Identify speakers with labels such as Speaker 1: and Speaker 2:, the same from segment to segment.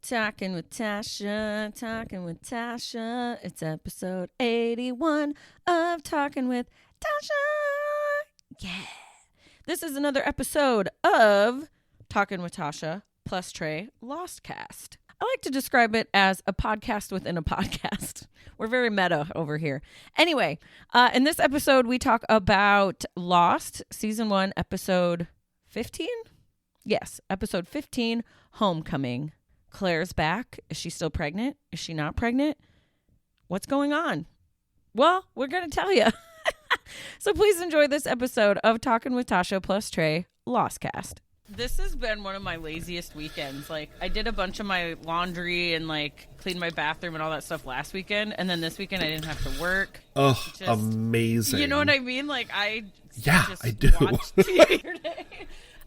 Speaker 1: Talkin with Tasha, Talkin with Tasha. It's episode 81 of Talkin with Tasha. Yeah. This is another episode of Talkin with Tasha plus Trey Lostcast. I like to describe it as a podcast within a podcast. We're very meta over here. Anyway, in this episode, we talk about Lost, season 1, episode 15? Yes, episode 15, Homecoming. Claire's back. Is she still pregnant? Is she not pregnant? What's going on? Well, we're going to tell you. So please enjoy this episode of Talkin with Tasha plus Trey Lostcast. This has been one of my laziest weekends. Like, I did a bunch of my laundry and, like, cleaned my bathroom and all that stuff last weekend. And then this weekend I didn't have to work.
Speaker 2: Oh, amazing.
Speaker 1: You know what I mean? Like, I
Speaker 2: do.
Speaker 1: Watched TV today.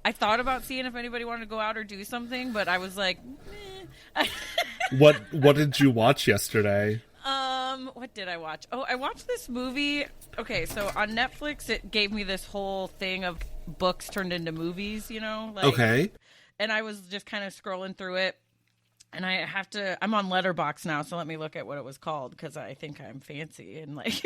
Speaker 1: I thought about seeing if anybody wanted to go out or do something, but I was like, meh.
Speaker 2: What did you watch yesterday?
Speaker 1: What did I watch? Oh, I watched this movie. Okay, so on Netflix, it gave me this whole thing of books turned into movies, you know? Like,
Speaker 2: okay.
Speaker 1: And I was just kind of scrolling through it, and I'm on Letterboxd now, so let me look at what it was called, because I think I'm fancy, and like...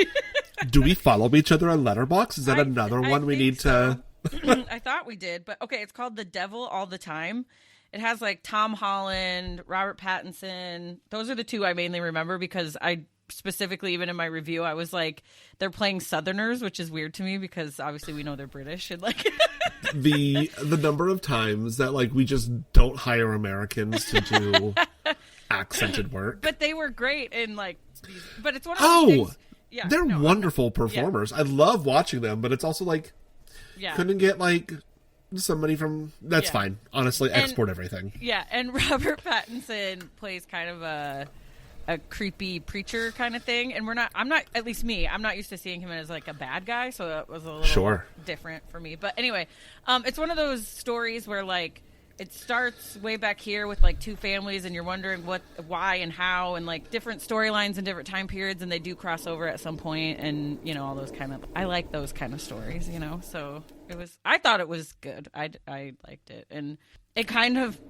Speaker 2: Do we follow each other on Letterboxd? Is that another one we need to...
Speaker 1: I thought we did, but okay, it's called The Devil All the Time. It has like Tom Holland, Robert Pattinson. Those are the two I mainly remember because I specifically, even in my review, I was like, they're playing Southerners, which is weird to me because obviously we know they're British and like
Speaker 2: the number of times that like we just don't hire Americans to do accented work.
Speaker 1: But they were great in like these, but it's one of those things. Yeah,
Speaker 2: they're wonderful performers. Yeah. I love watching them, but it's also like couldn't get like somebody from that's fine. Honestly, export everything.
Speaker 1: Yeah, and Robert Pattinson plays kind of a creepy preacher kind of thing, and I'm not used to seeing him as like a bad guy, so that was a little different for me. But anyway, it's one of those stories where like it starts way back here with like two families, and you're wondering why and how, and like different storylines and different time periods, and they do cross over at some point, and you know all those kind of. I like those kind of stories, you know. So I thought it was good. I liked it, and it kind of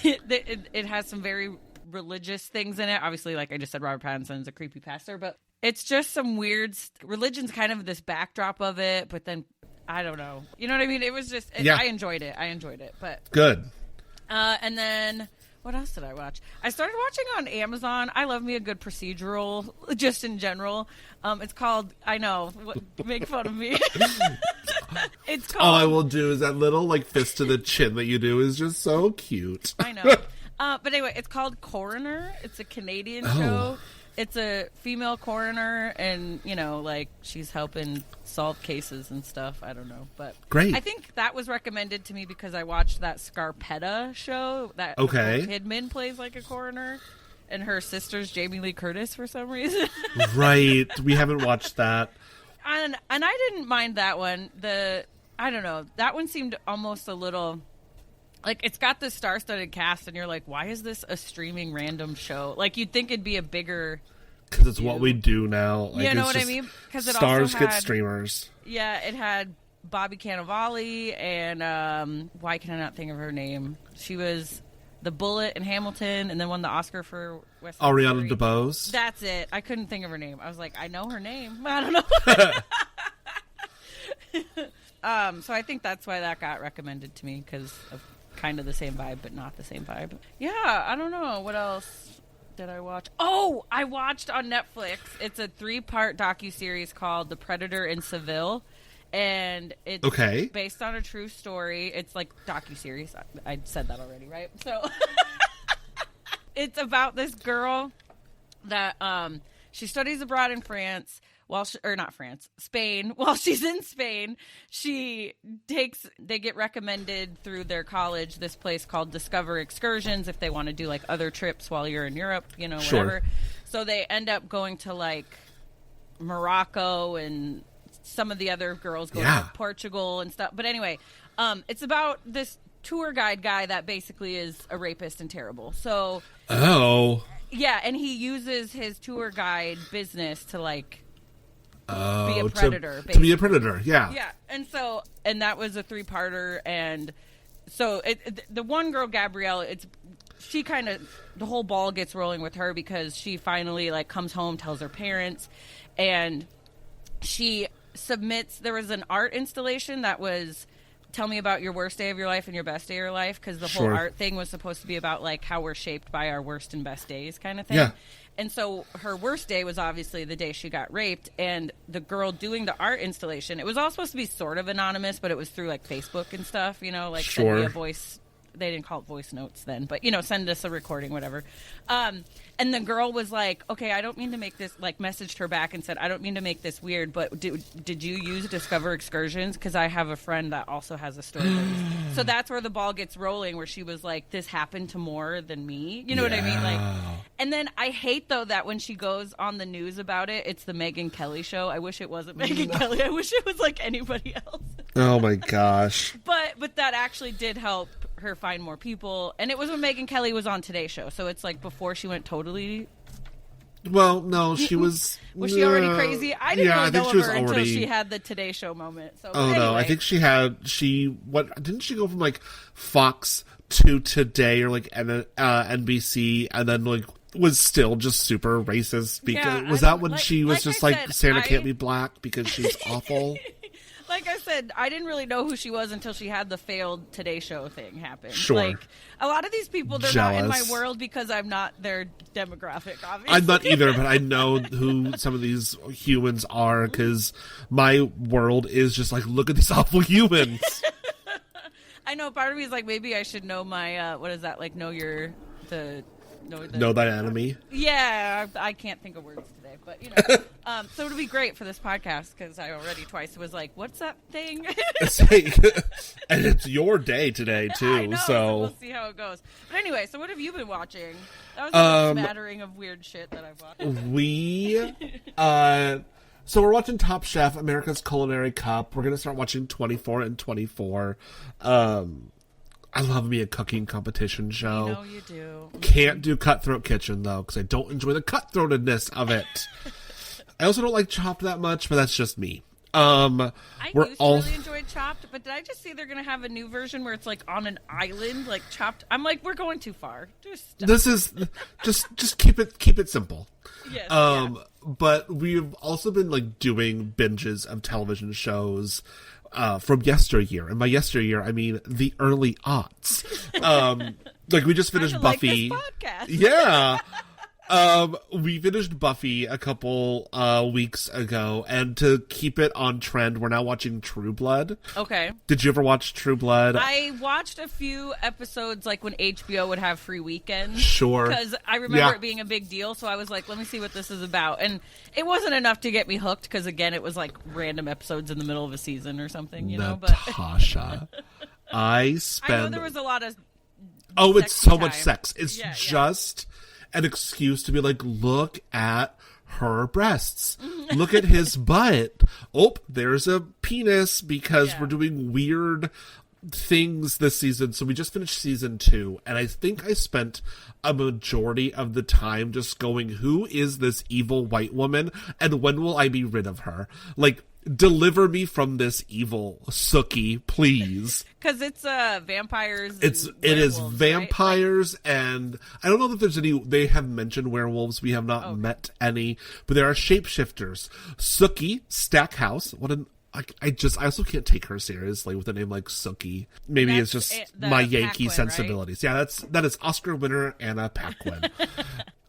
Speaker 1: it has some very religious things in it. Obviously, like I just said, Robert Pattinson's a creepy pastor, but it's just some weird religion's kind of this backdrop of it, but then. I don't know. You know what I mean? It was just... I enjoyed it. But
Speaker 2: good.
Speaker 1: And then... What else did I watch? I started watching on Amazon. I love me a good procedural, just in general. It's called... I know. Make fun of me. It's called...
Speaker 2: All I will do is that little, like, fist to the chin that you do is just so cute.
Speaker 1: I know. But anyway, it's called Coroner. It's a Canadian show. It's a female coroner, and, you know, like, she's helping solve cases and stuff. I don't know. But
Speaker 2: great.
Speaker 1: I think that was recommended to me because I watched that Scarpetta show that Kidman plays like a coroner, and her sister's Jamie Lee Curtis for some reason.
Speaker 2: Right. We haven't watched that.
Speaker 1: And I didn't mind that one. I don't know. That one seemed almost a little... Like, it's got this star-studded cast, and you're like, why is this a streaming random show? Like, you'd think it'd be a bigger...
Speaker 2: Because it's what we do now. Like,
Speaker 1: you know what I mean? Because it
Speaker 2: stars
Speaker 1: also
Speaker 2: get streamers.
Speaker 1: Yeah, it had Bobby Cannavale, and why can I not think of her name? She was the Bullet in Hamilton, and then won the Oscar for West Side
Speaker 2: Ariana
Speaker 1: Story.
Speaker 2: DeBose.
Speaker 1: That's it. I couldn't think of her name. I was like, I know her name. I don't know. So I think that's why that got recommended to me, because of kind of the same vibe, but not the same vibe. Yeah, I don't know. What else did I watch? Oh, I watched on Netflix. It's a 3-part docuseries called The Predator in Seville, and it's based on a true story. It's like docuseries. I said that already, right? So it's about this girl that she studies abroad in France. Spain. While she's in Spain, they get recommended through their college this place called Discover Excursions if they want to do like other trips while you're in Europe, you know, whatever. Sure. So they end up going to like Morocco, and some of the other girls go to Portugal and stuff. But anyway, it's about this tour guide guy that basically is a rapist and terrible. So yeah, and he uses his tour guide business to like be a predator.
Speaker 2: To be a predator, yeah.
Speaker 1: Yeah, and that was a 3-parter, and so the one girl, Gabrielle, she kind of, the whole ball gets rolling with her because she finally like comes home, tells her parents, and she submits, there was an art installation that was, tell me about your worst day of your life and your best day of your life, because the whole art thing was supposed to be about like how we're shaped by our worst and best days kind of thing. Yeah. And so her worst day was obviously the day she got raped, and the girl doing the art installation, it was all supposed to be sort of anonymous, but it was through like Facebook and stuff, you know, like send me a voice. They didn't call it voice notes then, but, you know, send us a recording, whatever. And the girl was like, okay, I don't mean to make this, like, messaged her back and said, I don't mean to make this weird, but did you use Discover Excursions? Because I have a friend that also has a story. So that's where the ball gets rolling, where she was like, this happened to more than me. You know what I mean? Like, and then I hate, though, that when she goes on the news about it, it's the Megyn Kelly show. I wish it wasn't Megyn Kelly. I wish it was, like, anybody else.
Speaker 2: Oh, my gosh.
Speaker 1: But that actually did help her find more people, and it was when Megyn Kelly was on Today Show, so it's like before she went totally.
Speaker 2: Well, no, she was.
Speaker 1: Was she already crazy? I didn't really know of her until she had the Today Show moment. So,
Speaker 2: oh
Speaker 1: anyway.
Speaker 2: No, I think what didn't she go from like Fox to Today or like NBC, and then like was still just super racist because was that when she was just like Santa can't be black because she's awful.
Speaker 1: Like I said, I didn't really know who she was until she had the failed Today Show thing happen.
Speaker 2: Sure.
Speaker 1: Like, a lot of these people, they're not in my world because I'm not their demographic, obviously.
Speaker 2: I'm not either, but I know who some of these humans are because my world is just like, look at these awful humans.
Speaker 1: I know, part of me is like, maybe I should know my, what is that, like, know
Speaker 2: thy enemy.
Speaker 1: Yeah, I can't think of words today, but you know. So it'll be great for this podcast because I already twice was like, "What's that thing?"
Speaker 2: And it's your day today too,
Speaker 1: I know,
Speaker 2: so
Speaker 1: we'll see how it goes. But anyway, so what have you been watching? That was a smattering of weird shit that I've watched.
Speaker 2: So we're watching Top Chef, America's Culinary Cup. We're gonna start watching 24 and 24. I love me a cooking competition show.
Speaker 1: I know you do.
Speaker 2: Can't do Cutthroat Kitchen, though, because I don't enjoy the cutthroatedness of it. I also don't like Chopped that much, but that's just me.
Speaker 1: I really enjoyed Chopped, but did I just see they're going to have a new version where it's like on an island, like Chopped? I'm like, we're going too far.
Speaker 2: This is just keep it simple.
Speaker 1: Yes.
Speaker 2: But we've also been like doing binges of television shows. From yesteryear, and by yesteryear I mean the early aughts. Like we just finished Buffy.
Speaker 1: Like this podcast.
Speaker 2: Yeah. We finished Buffy a couple weeks ago, and to keep it on trend, we're now watching True Blood.
Speaker 1: Okay.
Speaker 2: Did you ever watch True Blood?
Speaker 1: I watched a few episodes, like when HBO would have free weekends.
Speaker 2: Sure.
Speaker 1: Because I remember it being a big deal, so I was like, let me see what this is about. And it wasn't enough to get me hooked, because again, it was like random episodes in the middle of a season or something, you know? But
Speaker 2: Tasha, I know
Speaker 1: there was a lot of
Speaker 2: it's so
Speaker 1: time.
Speaker 2: Much sex. It's just an excuse to be like, look at her breasts. Look at his butt. Oh, there's a penis because we're doing weird things this season. So we just finished season 2, and I think I spent a majority of the time just going, who is this evil white woman, and when will I be rid of her? Like, deliver me from this evil Sookie, please.
Speaker 1: Because it's vampires.
Speaker 2: It is vampires, right? And I don't know that there's any. They have mentioned werewolves. We have not met any, but there are shapeshifters. Sookie Stackhouse. What an. I also can't take her seriously with a name like Sookie. Maybe it's just my Yankee
Speaker 1: Paquin,
Speaker 2: sensibilities. Right? Yeah, that is Oscar winner Anna Paquin.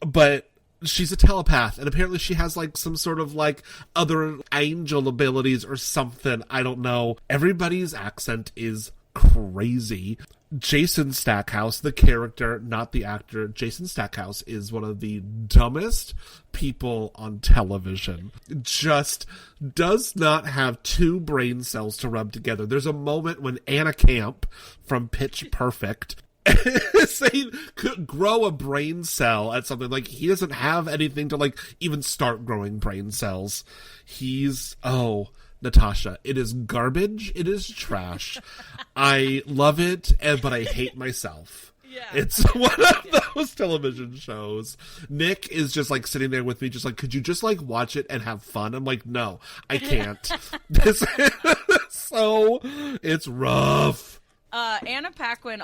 Speaker 2: But she's a telepath, and apparently she has like some sort of like other angel abilities or something. I don't know. Everybody's accent is crazy. Jason Stackhouse, the character, not the actor, Jason Stackhouse is one of the dumbest people on television. Just does not have two brain cells to rub together. There's a moment when Anna Camp from Pitch Perfect saying could grow a brain cell at something, like he doesn't have anything to like even start growing brain cells. Natasha, it is garbage. It is trash. I love it, but I hate myself. Yeah. It's one of those television shows. Nick is just like sitting there with me, just like, could you just like watch it and have fun? I'm like, no, I can't. So it's rough.
Speaker 1: Anna Paquin,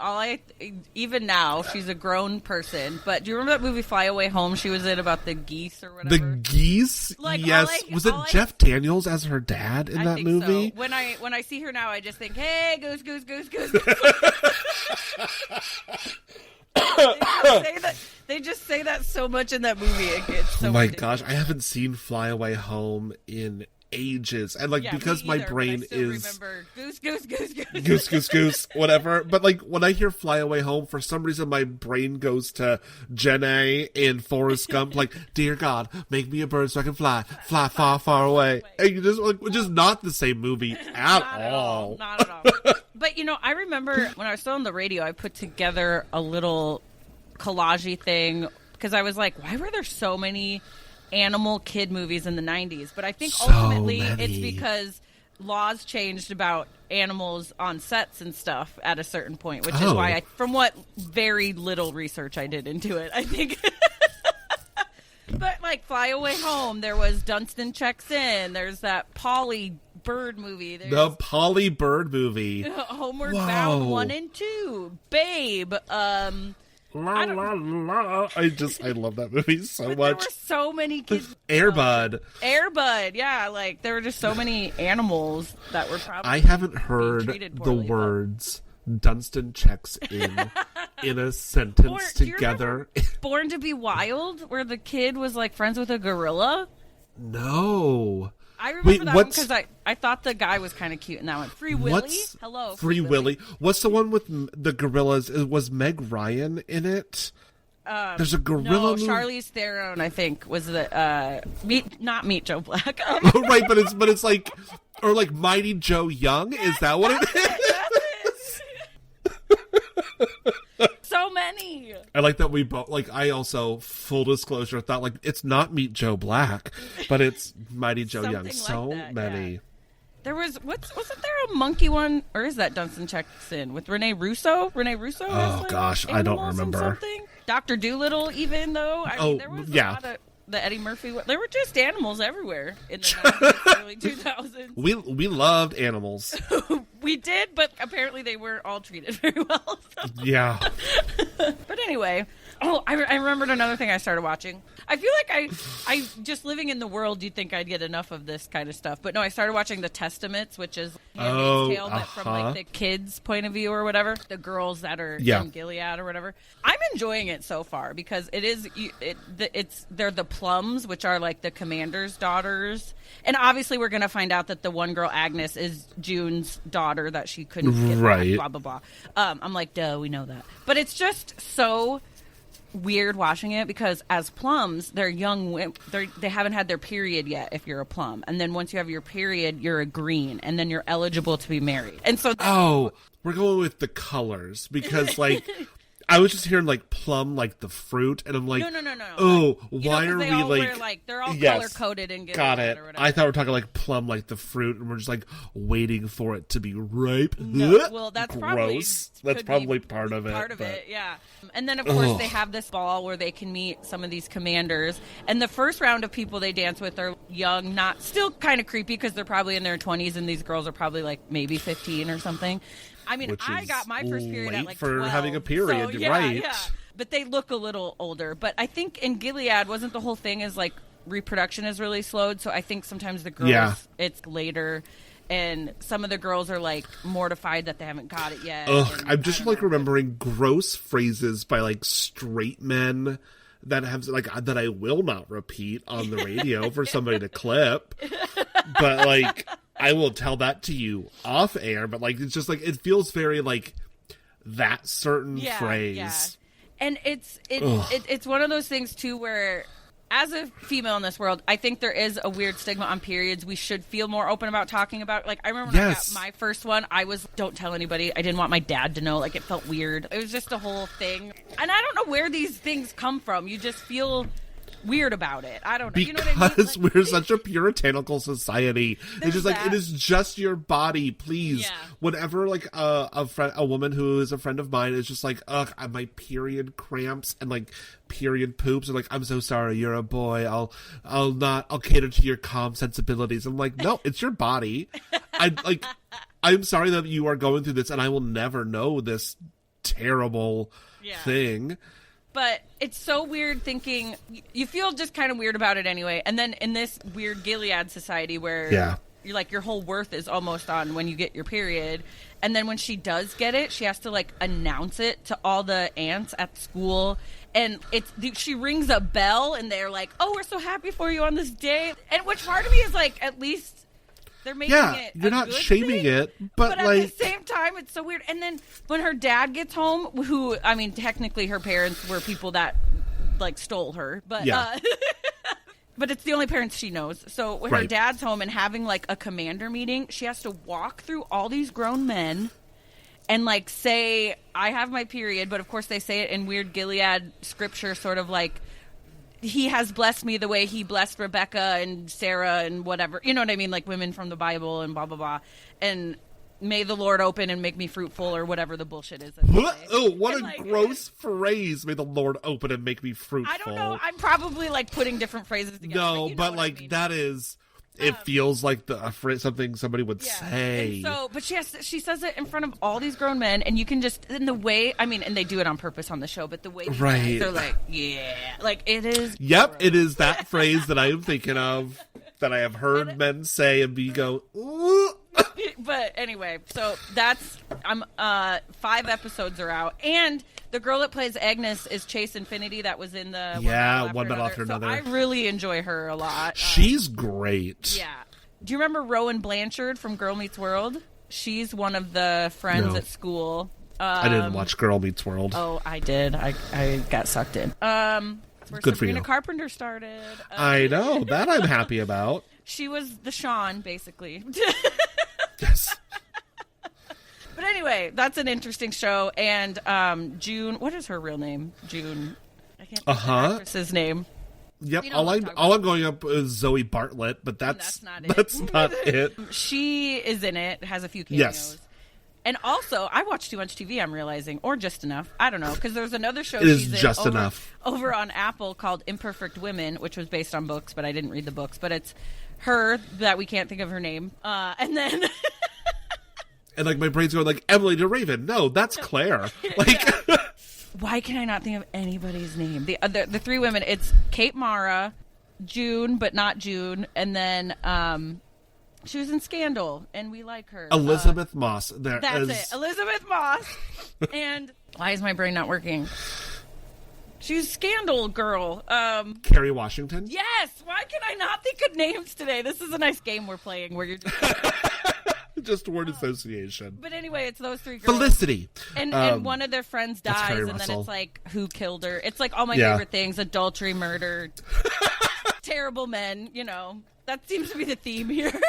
Speaker 1: even now, she's a grown person, but do you remember that movie Fly Away Home she was in about the geese or whatever?
Speaker 2: The geese?
Speaker 1: Like,
Speaker 2: yes. Was it Jeff Daniels as her dad in that movie?
Speaker 1: So. When I see her now, I just think, hey, goose, goose, goose, goose. They just say that so much in that movie. It's so
Speaker 2: oh my
Speaker 1: ridiculous.
Speaker 2: gosh, I haven't seen Fly Away Home in ages, and because my brain is
Speaker 1: remember goose, goose, goose, goose,
Speaker 2: goose, goose, goose, whatever. But like when I hear Fly Away Home, for some reason my brain goes to Jenna and Forrest Gump. Like, dear God, make me a bird so I can fly far, far away. And you just which is not the same movie at all.
Speaker 1: Not at all. But I remember when I was still on the radio, I put together a little collage thing because I was like, why were there so many animal kid movies in the 90s? But I think ultimately it's because laws changed about animals on sets and stuff at a certain point, which is why from what very little research I did into it, I think. But like Fly Away Home, there was Dunstan Checks In, there's that Polly Bird movie.
Speaker 2: The Polly Bird movie.
Speaker 1: Homeward Bound 1 and 2. Babe.
Speaker 2: La la la! I love that movie so much.
Speaker 1: There were so many kids.
Speaker 2: Airbud,
Speaker 1: yeah. Like there were just so many animals that were probably.
Speaker 2: I haven't heard the words Dunstan Checks in a sentence together.
Speaker 1: Born to Be Wild, where the kid was like friends with a gorilla.
Speaker 2: No.
Speaker 1: I remember that one because I thought the guy was kind of cute in that one. Free Willy? Hello,
Speaker 2: Free Willy. What's the one with the gorillas? Was Meg Ryan in it? There's a gorilla.
Speaker 1: No, Charlize Theron, I think, was the not Meet Joe Black.
Speaker 2: Oh, right, but it's like, or like Mighty Joe Young. Is that what it is?
Speaker 1: So many.
Speaker 2: I like that we both I also, full disclosure, thought like it's not Meet Joe Black, but it's Mighty Joe Young.
Speaker 1: Like
Speaker 2: so
Speaker 1: that,
Speaker 2: many.
Speaker 1: Yeah. There wasn't there a monkey one, or is that Dunstan Checks In with Rene Russo? Rene Russo.
Speaker 2: Oh gosh, I don't remember.
Speaker 1: Dr. Dolittle, even though there was a lot of the Eddie Murphy. There were just animals everywhere in the 90s, early 2000s.
Speaker 2: We loved animals.
Speaker 1: We did, but apparently they weren't all treated very well. So.
Speaker 2: Yeah.
Speaker 1: But anyway, I remembered another thing I started watching. I feel like I just living in the world, you'd think I'd get enough of this kind of stuff. But no, I started watching The Testaments, which is Handmaid's Tale, but from like the kids' point of view or whatever. The girls that are in Gilead or whatever. I'm enjoying it so far because they're the Plums, which are like the commander's daughters. And obviously we're going to find out that the one girl, Agnes, is June's daughter that she couldn't get back, blah, blah, blah. I'm like, duh, we know that. But it's just so weird watching it because as plums, they're young. They haven't had their period yet if you're a plum. And then once you have your period, you're a green. And then you're eligible to be married. And so...
Speaker 2: we're going with the colors because like... I was just hearing like plum, like the fruit, and I'm like,
Speaker 1: no.
Speaker 2: Oh, why are we
Speaker 1: like they're all color coded and
Speaker 2: got it? Or whatever. I thought we were talking like plum, like the fruit, and we're just like waiting for it to be ripe.
Speaker 1: No, well, that's
Speaker 2: gross. That's probably part of it.
Speaker 1: Part of it, yeah. And then of course they have this ball where they can meet some of these commanders. And the first round of people they dance with are young, not still kind of creepy because they're probably in their 20s, and these girls are probably like maybe 15 or something. I mean, I got my first period at like 12.
Speaker 2: For having a period,
Speaker 1: so,
Speaker 2: right?
Speaker 1: Yeah. But they look a little older. But I think in Gilead, wasn't the whole thing is like reproduction is really slowed. So I think sometimes the girls, it's later. And some of the girls are like mortified that they haven't got it yet.
Speaker 2: I'm just like remembering gross phrases by like straight men that have like that I will not repeat on the radio for somebody to clip. But like... I will tell that to you off air, but like it's just like it feels very like that certain phrase. Yeah.
Speaker 1: And it's one of those things too where as a female in this world, I think there is a weird stigma on periods. We should feel more open about talking about. Like I remember when I got my first one, I was don't tell anybody. I didn't want my dad to know. Like it felt weird. It was just a whole thing. And I don't know where these things come from. You just feel weird about it. I don't know.
Speaker 2: Because
Speaker 1: you know what I mean? Like,
Speaker 2: we're such a puritanical society. It's just like, it is just your body, please. Yeah. Whenever like a woman who is a friend of mine is just like, ugh, my period cramps and like period poops, and like, I'm so sorry, you're a boy. I'll cater to your calm sensibilities. I'm like, no, it's your body. I'm sorry that you are going through this, and I will never know this terrible thing.
Speaker 1: But it's so weird thinking, you feel just kind of weird about it anyway. And then in this weird Gilead society where you're like, your whole worth is almost on when you get your period. And then when she does get it, she has to like announce it to all the aunts at school. And she rings a bell and they're like, oh, we're so happy for you on this day. And which part of me is like, at least they're making it
Speaker 2: you're not shaming
Speaker 1: thing,
Speaker 2: it, but
Speaker 1: at
Speaker 2: like,
Speaker 1: the same time, it's so weird. And then when her dad gets home, who, I mean, technically her parents were people that like stole her, but but it's the only parents she knows. So when her dad's home and having like a commander meeting, she has to walk through all these grown men and like say, I have my period, but of course they say it in weird Gilead scripture, sort of like, he has blessed me the way he blessed Rebecca and Sarah and whatever. You know what I mean? Like women from the Bible and blah, blah, blah. And may the Lord open and make me fruitful or whatever the bullshit is.
Speaker 2: What a gross phrase. May the Lord open and make me fruitful.
Speaker 1: I don't know. I'm probably like putting different phrases together.
Speaker 2: No, but like I mean. That is... It feels like something somebody would say.
Speaker 1: And so, but she says it in front of all these grown men, and you can just, in the way, I mean, and they do it on purpose on the show, but the way they're like, like it is.
Speaker 2: Yep, it is that phrase that I am thinking of, that I have heard men say, and we go, ooh.
Speaker 1: But anyway, so that's 5 episodes are out, and the girl that plays Agnes is Chase Infinity, that was in the
Speaker 2: One Battle After Another.
Speaker 1: So I really enjoy her a lot.
Speaker 2: She's great.
Speaker 1: Yeah. Do you remember Rowan Blanchard from Girl Meets World? She's one of the friends at school.
Speaker 2: I didn't watch Girl Meets World.
Speaker 1: Oh, I did. I got sucked in. Where
Speaker 2: Good
Speaker 1: Sabrina
Speaker 2: for you.
Speaker 1: Carpenter started.
Speaker 2: I know. That I'm happy about.
Speaker 1: She was the Shawn, basically.
Speaker 2: Yes.
Speaker 1: But anyway, that's an interesting show. And June, what is her real name? June. I can't think of the actress's name.
Speaker 2: Yep. All I'm going up is Zoe Bartlett, but that's not it.
Speaker 1: She is in it. Has a few cameos. Yes. And also, I watch too much TV, I'm realizing, or just enough. I don't know, because there's another show over on Apple called Imperfect Women, which was based on books, but I didn't read the books. But it's her that we can't think of her name, and then.
Speaker 2: And like my brain's going like Emily DeRaven. No, that's Claire. Like,
Speaker 1: why can I not think of anybody's name? The 3 women. It's Kate Mara, June, but not June, and then she was in Scandal, and we like her.
Speaker 2: Elizabeth Moss.
Speaker 1: That's it. Elizabeth Moss. And why is my brain not working? She was Scandal girl.
Speaker 2: Kerry Washington.
Speaker 1: Yes. Why can I not think of names today? This is a nice game we're playing where you're
Speaker 2: just word association.
Speaker 1: But anyway, it's those 3 girls.
Speaker 2: Felicity.
Speaker 1: And one of their friends dies, and then it's like, who killed her? It's like all my favorite things: adultery, murder, terrible men. You know, that seems to be the theme here.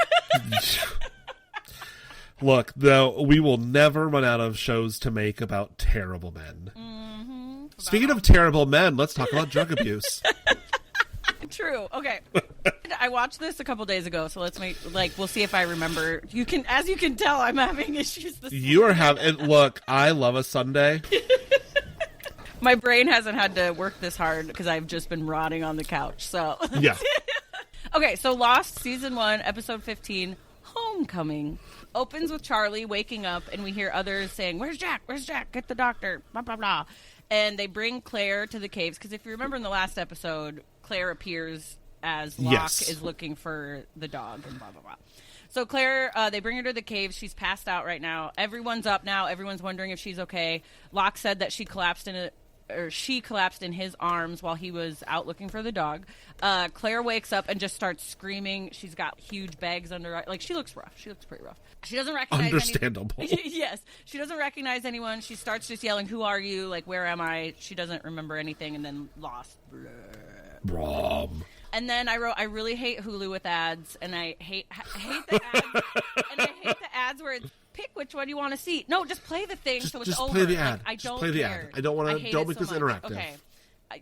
Speaker 2: Look, though, we will never run out of shows to make about terrible men. Mm-hmm. Speaking of terrible men, let's talk about drug abuse.
Speaker 1: True. Okay. I watched this a couple days ago, so let's we'll see if I remember. As you can tell, I'm having issues this
Speaker 2: You are having, look, I love a Sunday.
Speaker 1: My brain hasn't had to work this hard because I've just been rotting on the couch, so.
Speaker 2: Yeah.
Speaker 1: Okay, so Lost Season 1, Episode 15, Homecoming. Opens with Charlie waking up, and we hear others saying, "Where's Jack? Where's Jack? Get the doctor, blah, blah, blah." And they bring Claire to the caves, because if you remember in the last episode, Claire appears as Locke is looking for the dog and blah, blah, blah. So Claire, they bring her to the caves. She's passed out right now. Everyone's up now. Everyone's wondering if she's okay. Locke said that she collapsed in his arms while he was out looking for the dog. Claire wakes up and just starts screaming. She's got huge bags under her. Like, she looks rough. She looks pretty rough. She doesn't recognize
Speaker 2: Understandable.
Speaker 1: Yes. She doesn't recognize anyone. She starts just yelling, "Who are you? Like, where am I?" She doesn't remember anything, and then lost.
Speaker 2: Brom.
Speaker 1: And then I wrote, I really hate Hulu with ads, and I hate the ads. And I hate the ads where it's, pick which one you want to see. No, just play the thing so it's over.
Speaker 2: Play the ad.
Speaker 1: Like, I don't
Speaker 2: play the
Speaker 1: care.
Speaker 2: ad. I don't want to. Don't make this interactive.
Speaker 1: Okay.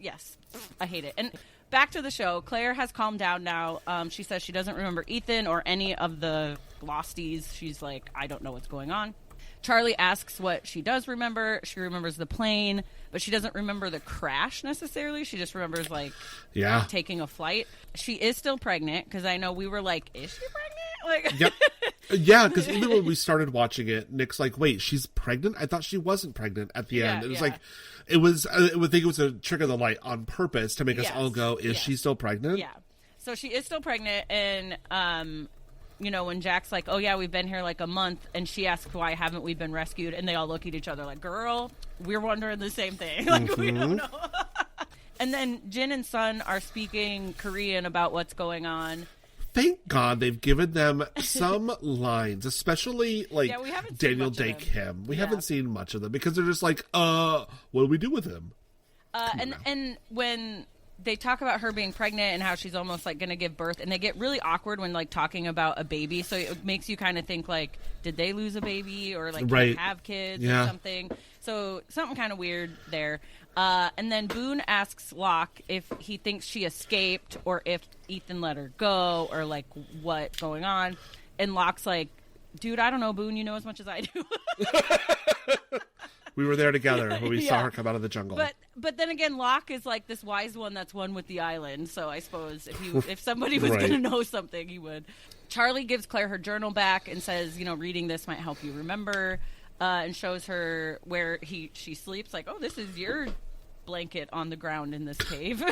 Speaker 1: Yes, I hate it. And back to the show. Claire has calmed down now. She says she doesn't remember Ethan or any of the Losties. She's like, I don't know what's going on. Charlie asks what she does remember. She remembers the plane, but she doesn't remember the crash necessarily. She just remembers, like, taking a flight. She is still pregnant, because I know we were like, is she pregnant? Like,
Speaker 2: yep. Yeah, because even when we started watching it, Nick's like, wait, she's pregnant? I thought she wasn't pregnant at the end. It was like, it was, I would think it was a trick of the light on purpose to make us all go, is she still pregnant?
Speaker 1: Yeah. So she is still pregnant, and, when Jack's like, oh yeah, we've been here like a month, and she asks, why haven't we been rescued? And they all look at each other like, girl, we're wondering the same thing. Like, we don't know. And then Jin and Sun are speaking Korean about what's going on.
Speaker 2: Thank God they've given them some lines, especially like Daniel Day Kim. We haven't seen much of them because they're just like, what do we do with him?
Speaker 1: And when they talk about her being pregnant and how she's almost like going to give birth, and they get really awkward when like talking about a baby. So it makes you kind of think like, did they lose a baby or like can't have kids or something? So something kind of weird there. And then Boone asks Locke if he thinks she escaped or if Ethan let her go or like what's going on. And Locke's like, dude, I don't know, Boone, you know as much as I do.
Speaker 2: We were there together when we saw her come out of the jungle.
Speaker 1: But then again, Locke is like this wise one that's one with the island. So I suppose if somebody was going to know something, he would. Charlie gives Claire her journal back and says, reading this might help you remember, and shows her where she sleeps. Like, oh, this is your blanket on the ground in this cave.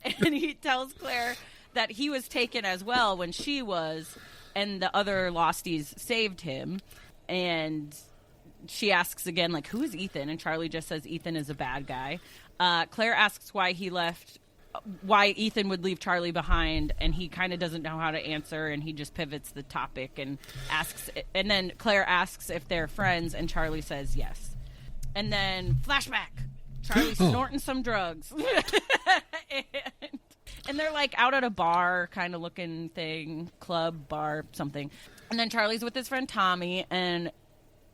Speaker 1: and he tells Claire that he was taken as well when she was, and the other Losties saved him. And she asks again, like, who is Ethan? And Charlie just says Ethan is a bad guy. Claire asks why Ethan would leave Charlie behind, and he kind of doesn't know how to answer, and he just pivots the topic and asks. And then Claire asks if they're friends, and Charlie says yes. And then flashback, Charlie's snorting some drugs. and they're like out at a bar kind of looking thing, club, bar, something. And then Charlie's with his friend Tommy, and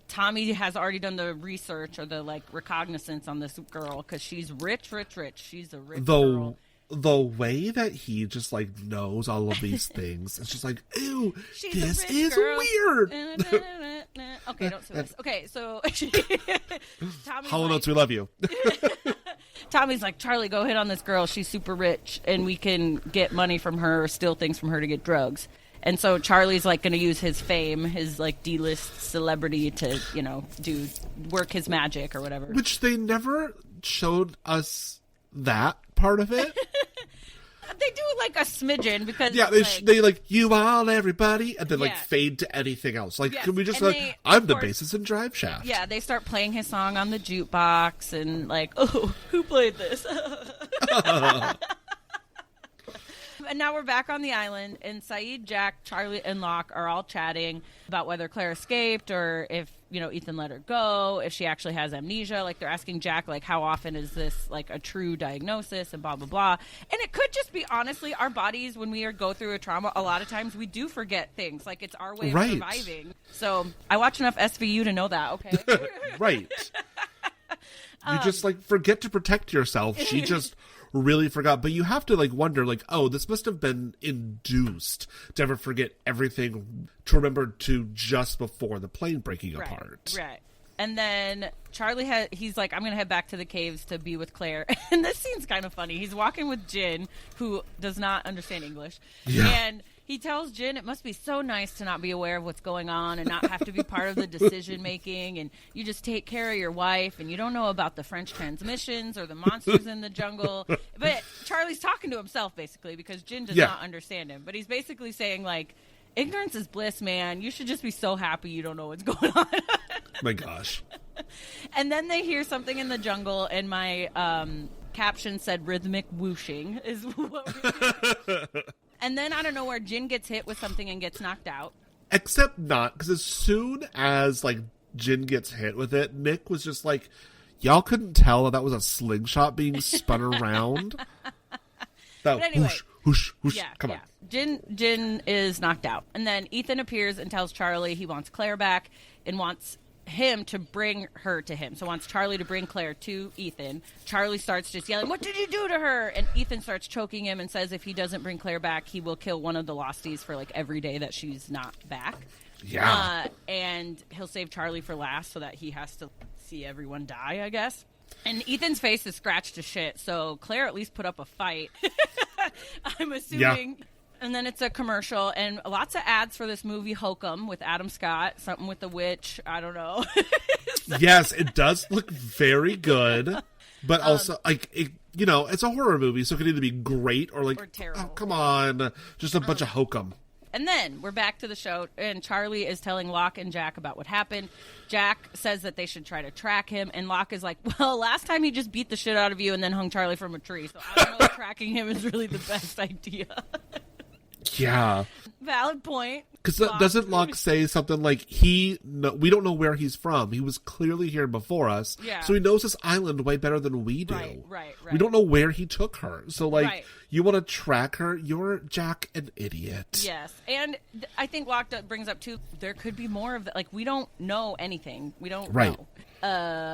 Speaker 1: Tommy has already done the research or the like recognizance on this girl because she's rich. She's a rich girl.
Speaker 2: The way that he just like knows all of these things, it's just like, ew, this is
Speaker 1: girl.
Speaker 2: Weird.
Speaker 1: Okay, don't say this. Okay, so
Speaker 2: Hollow Notes, we love you.
Speaker 1: Tommy's like, Charlie, go hit on this girl. She's super rich, and we can get money from her or steal things from her to get drugs. And so Charlie's like going to use his fame, his like D-list celebrity to, work his magic or whatever.
Speaker 2: Which they never showed us that part of it.
Speaker 1: They do like a smidgen because
Speaker 2: they like you all everybody and then like fade to anything else. Like, can we just I'm the bassist in Drive Shaft.
Speaker 1: Yeah, they start playing his song on the jukebox and like, oh, who played this? And now we're back on the island, and Saeed, Jack, Charlie, and Locke are all chatting about whether Claire escaped or if, Ethan let her go, if she actually has amnesia. Like, they're asking Jack, like, how often is this, like, a true diagnosis and blah, blah, blah. And it could just be, honestly, our bodies, when we go through a trauma, a lot of times we do forget things. Like, it's our way of surviving. So I watch enough SVU to know that, okay?
Speaker 2: Right. You just, like, forget to protect yourself. She just really forgot. But you have to, like, wonder, like, oh, this must have been induced to ever forget everything, to remember to just before the plane breaking apart.
Speaker 1: Right. And then Charlie, he's like, I'm going to head back to the caves to be with Claire. And this scene's kind of funny. He's walking with Jin, who does not understand English. Yeah. And he tells Jin it must be so nice to not be aware of what's going on and not have to be part of the decision making, and you just take care of your wife and you don't know about the French transmissions or the monsters in the jungle. But Charlie's talking to himself basically because Jin does not understand him. But he's basically saying like, ignorance is bliss, man. You should just be so happy you don't know what's going on.
Speaker 2: My gosh.
Speaker 1: And then they hear something in the jungle, and my caption said rhythmic whooshing is what we're And then out of nowhere, Jin gets hit with something and gets knocked out.
Speaker 2: Except not, because as soon as like Jin gets hit with it, Nick was just like, y'all couldn't tell that was a slingshot being spun around? That
Speaker 1: anyway,
Speaker 2: whoosh, come on.
Speaker 1: Jin is knocked out. And then Ethan appears and tells Charlie he wants Claire back and wants him to bring her to him. So wants Charlie to bring Claire to Ethan. Charlie starts just yelling, what did you do to her? And Ethan starts choking him and says if he doesn't bring Claire back, he will kill one of the Losties for like every day that she's not back.
Speaker 2: Yeah.
Speaker 1: And he'll save Charlie for last so that he has to see everyone die, I guess. And Ethan's face is scratched to shit, so Claire at least put up a fight. I'm assuming. And then it's a commercial and lots of ads for this movie Hokum with Adam Scott, something with the witch. I don't know.
Speaker 2: Yes, it does look very good, but also like it's a horror movie, so it could either be great or like,
Speaker 1: terrible.
Speaker 2: Oh, come on, just a bunch of hokum.
Speaker 1: And then we're back to the show, and Charlie is telling Locke and Jack about what happened. Jack says that they should try to track him, and Locke is like, well, last time he just beat the shit out of you and then hung Charlie from a tree, so I don't know if tracking him is really the best idea.
Speaker 2: Yeah.
Speaker 1: Valid point.
Speaker 2: Because doesn't Locke say something like, we don't know where he's from. He was clearly here before us.
Speaker 1: Yeah.
Speaker 2: So he knows this island way better than we do.
Speaker 1: Right.
Speaker 2: We don't know where he took her. So, like,
Speaker 1: Right.
Speaker 2: You want to track her? You're, Jack, an idiot.
Speaker 1: Yes. And I think Locke brings up, too, there could be more of that. Like, we don't know anything. We don't know.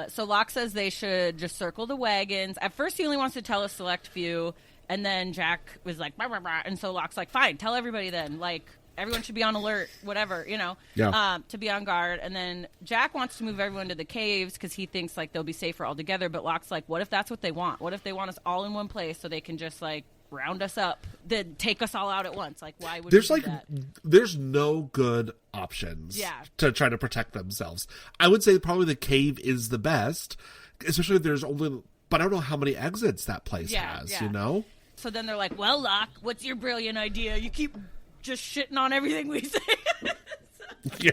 Speaker 1: So Locke says they should just circle the wagons. At first, he only wants to tell a select few. And then Jack was like, blah, blah, blah. And so Locke's like, fine, tell everybody then. Like, everyone should be on alert, whatever, to be on guard. And then Jack wants to move everyone to the caves because he thinks, like, they'll be safer all together. But Locke's like, what if that's what they want? What if they want us all in one place so they can just, like, round us up, then take us all out at once? Like, why would we do that?
Speaker 2: There's no good options to try to protect themselves. I would say probably the cave is the best, especially if there's only... But I don't know how many exits that place has, So then they're like, well, Locke, what's your brilliant idea? You keep just shitting on everything we say. Yeah.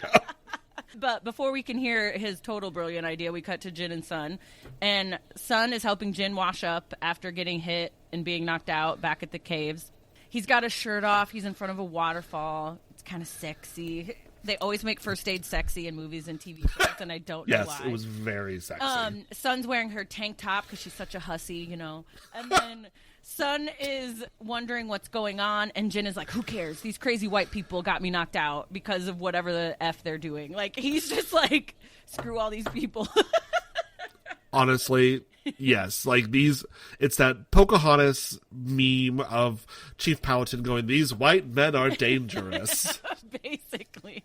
Speaker 1: But before we can hear his total brilliant idea, we cut to Jin and Sun. And Sun is helping Jin wash up after getting hit and being knocked out back at the caves. He's got his shirt off. He's in front of a waterfall. It's kind of sexy. They always make first aid sexy in movies and TV shows, and I don't know why.
Speaker 2: Yes, it was very sexy.
Speaker 1: Sun's wearing her tank top because she's such a hussy, And then Sun is wondering what's going on, and Jin is like, who cares? These crazy white people got me knocked out because of whatever the F they're doing. Like, he's just like, screw all these people.
Speaker 2: Honestly, yes. Like, it's that Pocahontas meme of Chief Powhatan going, these white men are dangerous.
Speaker 1: Basically.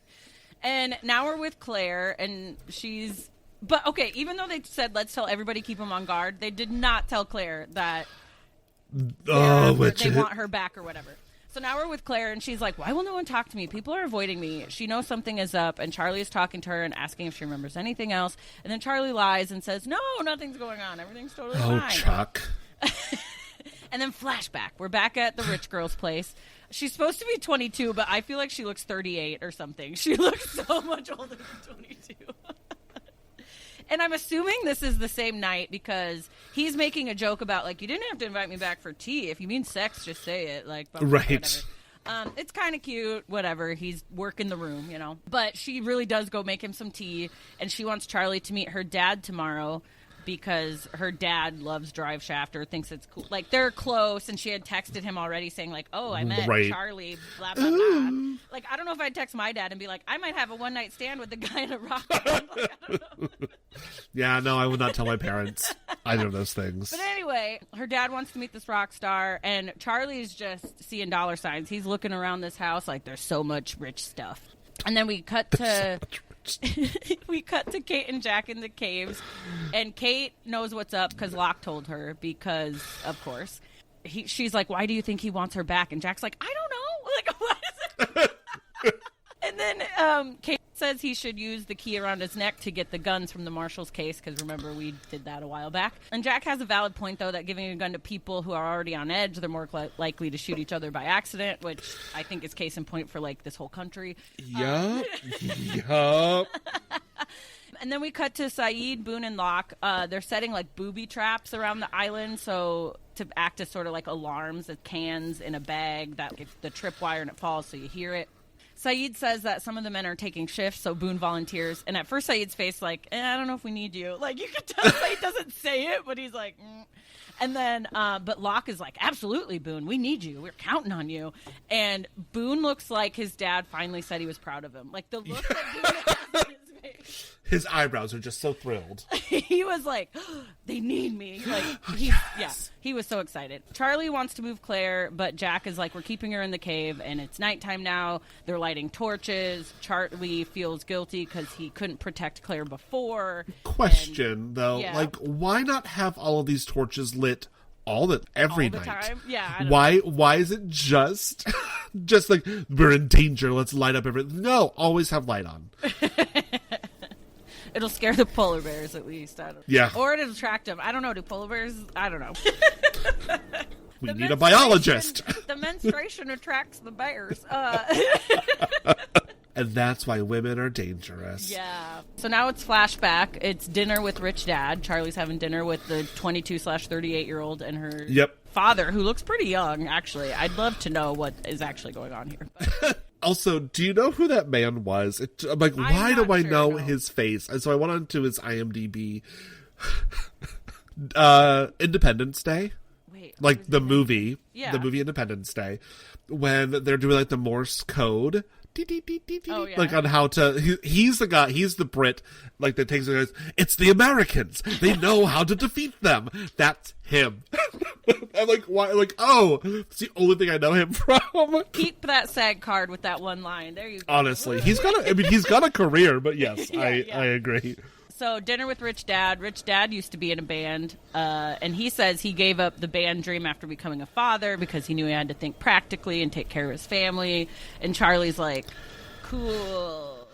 Speaker 1: And now we're with Claire, and but okay, even though they said, let's tell everybody, keep them on guard, they did not tell Claire that they want her back or whatever. So now we're with Claire, and she's like, why will no one talk to me? People are avoiding me. She knows something is up, and Charlie is talking to her and asking if she remembers anything else. And then Charlie lies and says, no, nothing's going on. Everything's totally fine.
Speaker 2: Oh, Chuck.
Speaker 1: And then flashback. We're back at the rich girl's place. She's supposed to be 22, but I feel like she looks 38 or something. She looks so much older than 22. And I'm assuming this is the same night because he's making a joke about, like, you didn't have to invite me back for tea. If you mean sex, just say it. Like,
Speaker 2: right.
Speaker 1: Whatever. It's kind of cute. Whatever. He's working the room, But she really does go make him some tea, and she wants Charlie to meet her dad tomorrow because her dad loves Drive Shaft or thinks it's cool. Like, they're close, and she had texted him already saying, like, oh, I met Charlie, blah, blah, blah. Like, I don't know if I'd text my dad and be like, I might have a one-night stand with the guy in a rock band. Like, I don't know.
Speaker 2: Yeah, no, I would not tell my parents either of those things.
Speaker 1: But anyway, her dad wants to meet this rock star, and Charlie's just seeing dollar signs. He's looking around this house like there's so much rich stuff. And then we cut to... we cut to Kate and Jack in the caves, and Kate knows what's up because Locke told her because, of course, she's like, why do you think he wants her back? And Jack's like, I don't know. Like, what is it? And then Kate says he should use the key around his neck to get the guns from the marshal's case because, remember, we did that a while back. And Jack has a valid point, though, that giving a gun to people who are already on edge, they're more likely to shoot each other by accident, which I think is case in point for, like, this whole country.
Speaker 2: Yup. Yup.
Speaker 1: And then we cut to Saeed, Boone, and Locke. They're setting, like, booby traps around the island, so to act as sort of like alarms, as cans in a bag that if the tripwire and it falls so you hear it. Saeed says that some of the men are taking shifts, so Boone volunteers. And at first, Saeed's face like, I don't know if we need you. Like, you can tell Saeed doesn't say it, but he's like, And then, but Locke is like, absolutely, Boone, we need you. We're counting on you. And Boone looks like his dad finally said he was proud of him. Like, the look that Boone has in his face.
Speaker 2: His eyebrows are just so thrilled.
Speaker 1: He was like, they need me. Like, he was so excited. Charlie wants to move Claire, but Jack is like, we're keeping her in the cave, and it's nighttime now. They're lighting torches. Charlie feels guilty because he couldn't protect Claire before.
Speaker 2: Question, though. Yeah. Like, why not have all of these torches lit every night?
Speaker 1: Time? Yeah.
Speaker 2: Why is it just Just like, we're in danger, let's light up everything. No, always have light on.
Speaker 1: It'll scare the polar bears, at least. I don't know.
Speaker 2: Yeah.
Speaker 1: Or it'll attract them. I don't know. Do polar bears? I don't know.
Speaker 2: We need a biologist.
Speaker 1: The menstruation attracts the bears.
Speaker 2: And that's why women are dangerous.
Speaker 1: Yeah. So now it's flashback. It's dinner with Rich Dad. Charlie's having dinner with the 22/38-year-old and her father, who looks pretty young, actually. I'd love to know what is actually going on here. But...
Speaker 2: Also, do you know who that man was? I'm like, why do I know his face? And so I went on to his IMDb. Independence Day.
Speaker 1: Wait.
Speaker 2: Like the movie.
Speaker 1: Yeah.
Speaker 2: The movie Independence Day. When they're doing like the Morse code.
Speaker 1: Oh, yeah.
Speaker 2: Like on how to... He's the guy, he's the Brit, like that takes it goes, it's the Americans. They know how to defeat them. That's him. I'm like, why? Like, oh, it's the only thing I know him from.
Speaker 1: Keep that SAG card with that one line. There you go.
Speaker 2: Honestly, he's got a career, but yes, I agree.
Speaker 1: So, dinner with Rich Dad. Rich Dad used to be in a band, and he says he gave up the band dream after becoming a father because he knew he had to think practically and take care of his family. And Charlie's like, cool.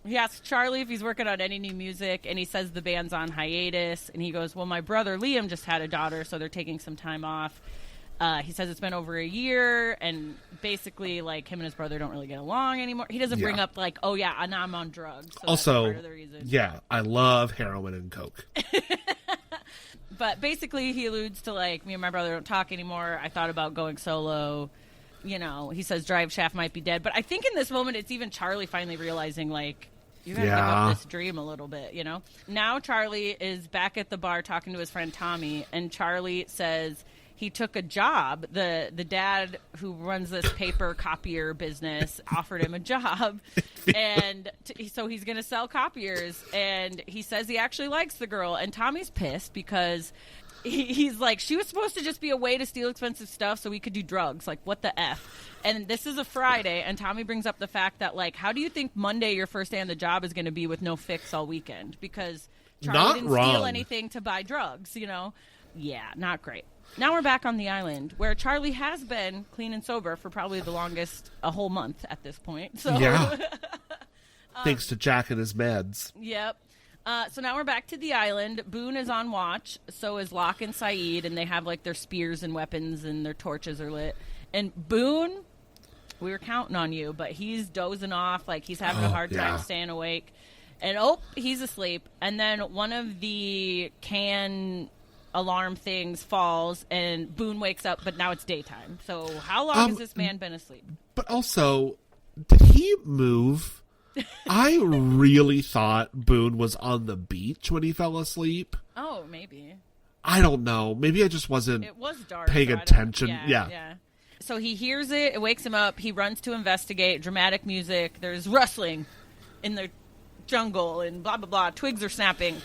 Speaker 1: He asks Charlie if he's working on any new music, and he says the band's on hiatus. And he goes, well, my brother Liam just had a daughter, so they're taking some time off. He says it's been over a year, and basically, like, him and his brother don't really get along anymore. He doesn't bring up, like, oh, yeah, and I'm on drugs. So
Speaker 2: also,
Speaker 1: that's part of the reason.
Speaker 2: Yeah, I love heroin and coke.
Speaker 1: But basically, he alludes to, like, me and my brother don't talk anymore. I thought about going solo. You know, he says Drive Shaft might be dead. But I think in this moment, it's even Charlie finally realizing, like, you gotta give up this dream a little bit, you know? Now Charlie is back at the bar talking to his friend Tommy, and Charlie says... He took a job. The dad who runs this paper copier business offered him a job, and so he's going to sell copiers. And he says he actually likes the girl. And Tommy's pissed because he's like, she was supposed to just be a way to steal expensive stuff so we could do drugs. Like, what the F? And this is a Friday, and Tommy brings up the fact that, like, how do you think Monday, your first day on the job, is going to be with no fix all weekend? Because Charlie didn't steal anything to buy drugs, you know? Yeah, not great. Now we're back on the island, where Charlie has been clean and sober for probably the longest, a whole month at this point. So,
Speaker 2: yeah. Thanks to Jack and his meds.
Speaker 1: Yep. So now we're back to the island. Boone is on watch. So is Locke and Saeed, and they have, like, their spears and weapons, and their torches are lit. And Boone, we were counting on you, but he's dozing off. Like, he's having a hard time staying awake. And, he's asleep. And then one of the alarm things falls, and Boone wakes up, but now it's daytime. So how long has this man been asleep?
Speaker 2: But also, did he move? I really thought Boone was on the beach when he fell asleep.
Speaker 1: Oh, maybe.
Speaker 2: I don't know. Maybe I just wasn't paying attention. Yeah.
Speaker 1: So he hears it. It wakes him up. He runs to investigate. Dramatic music. There's rustling in the jungle and blah, blah, blah. Twigs are snapping.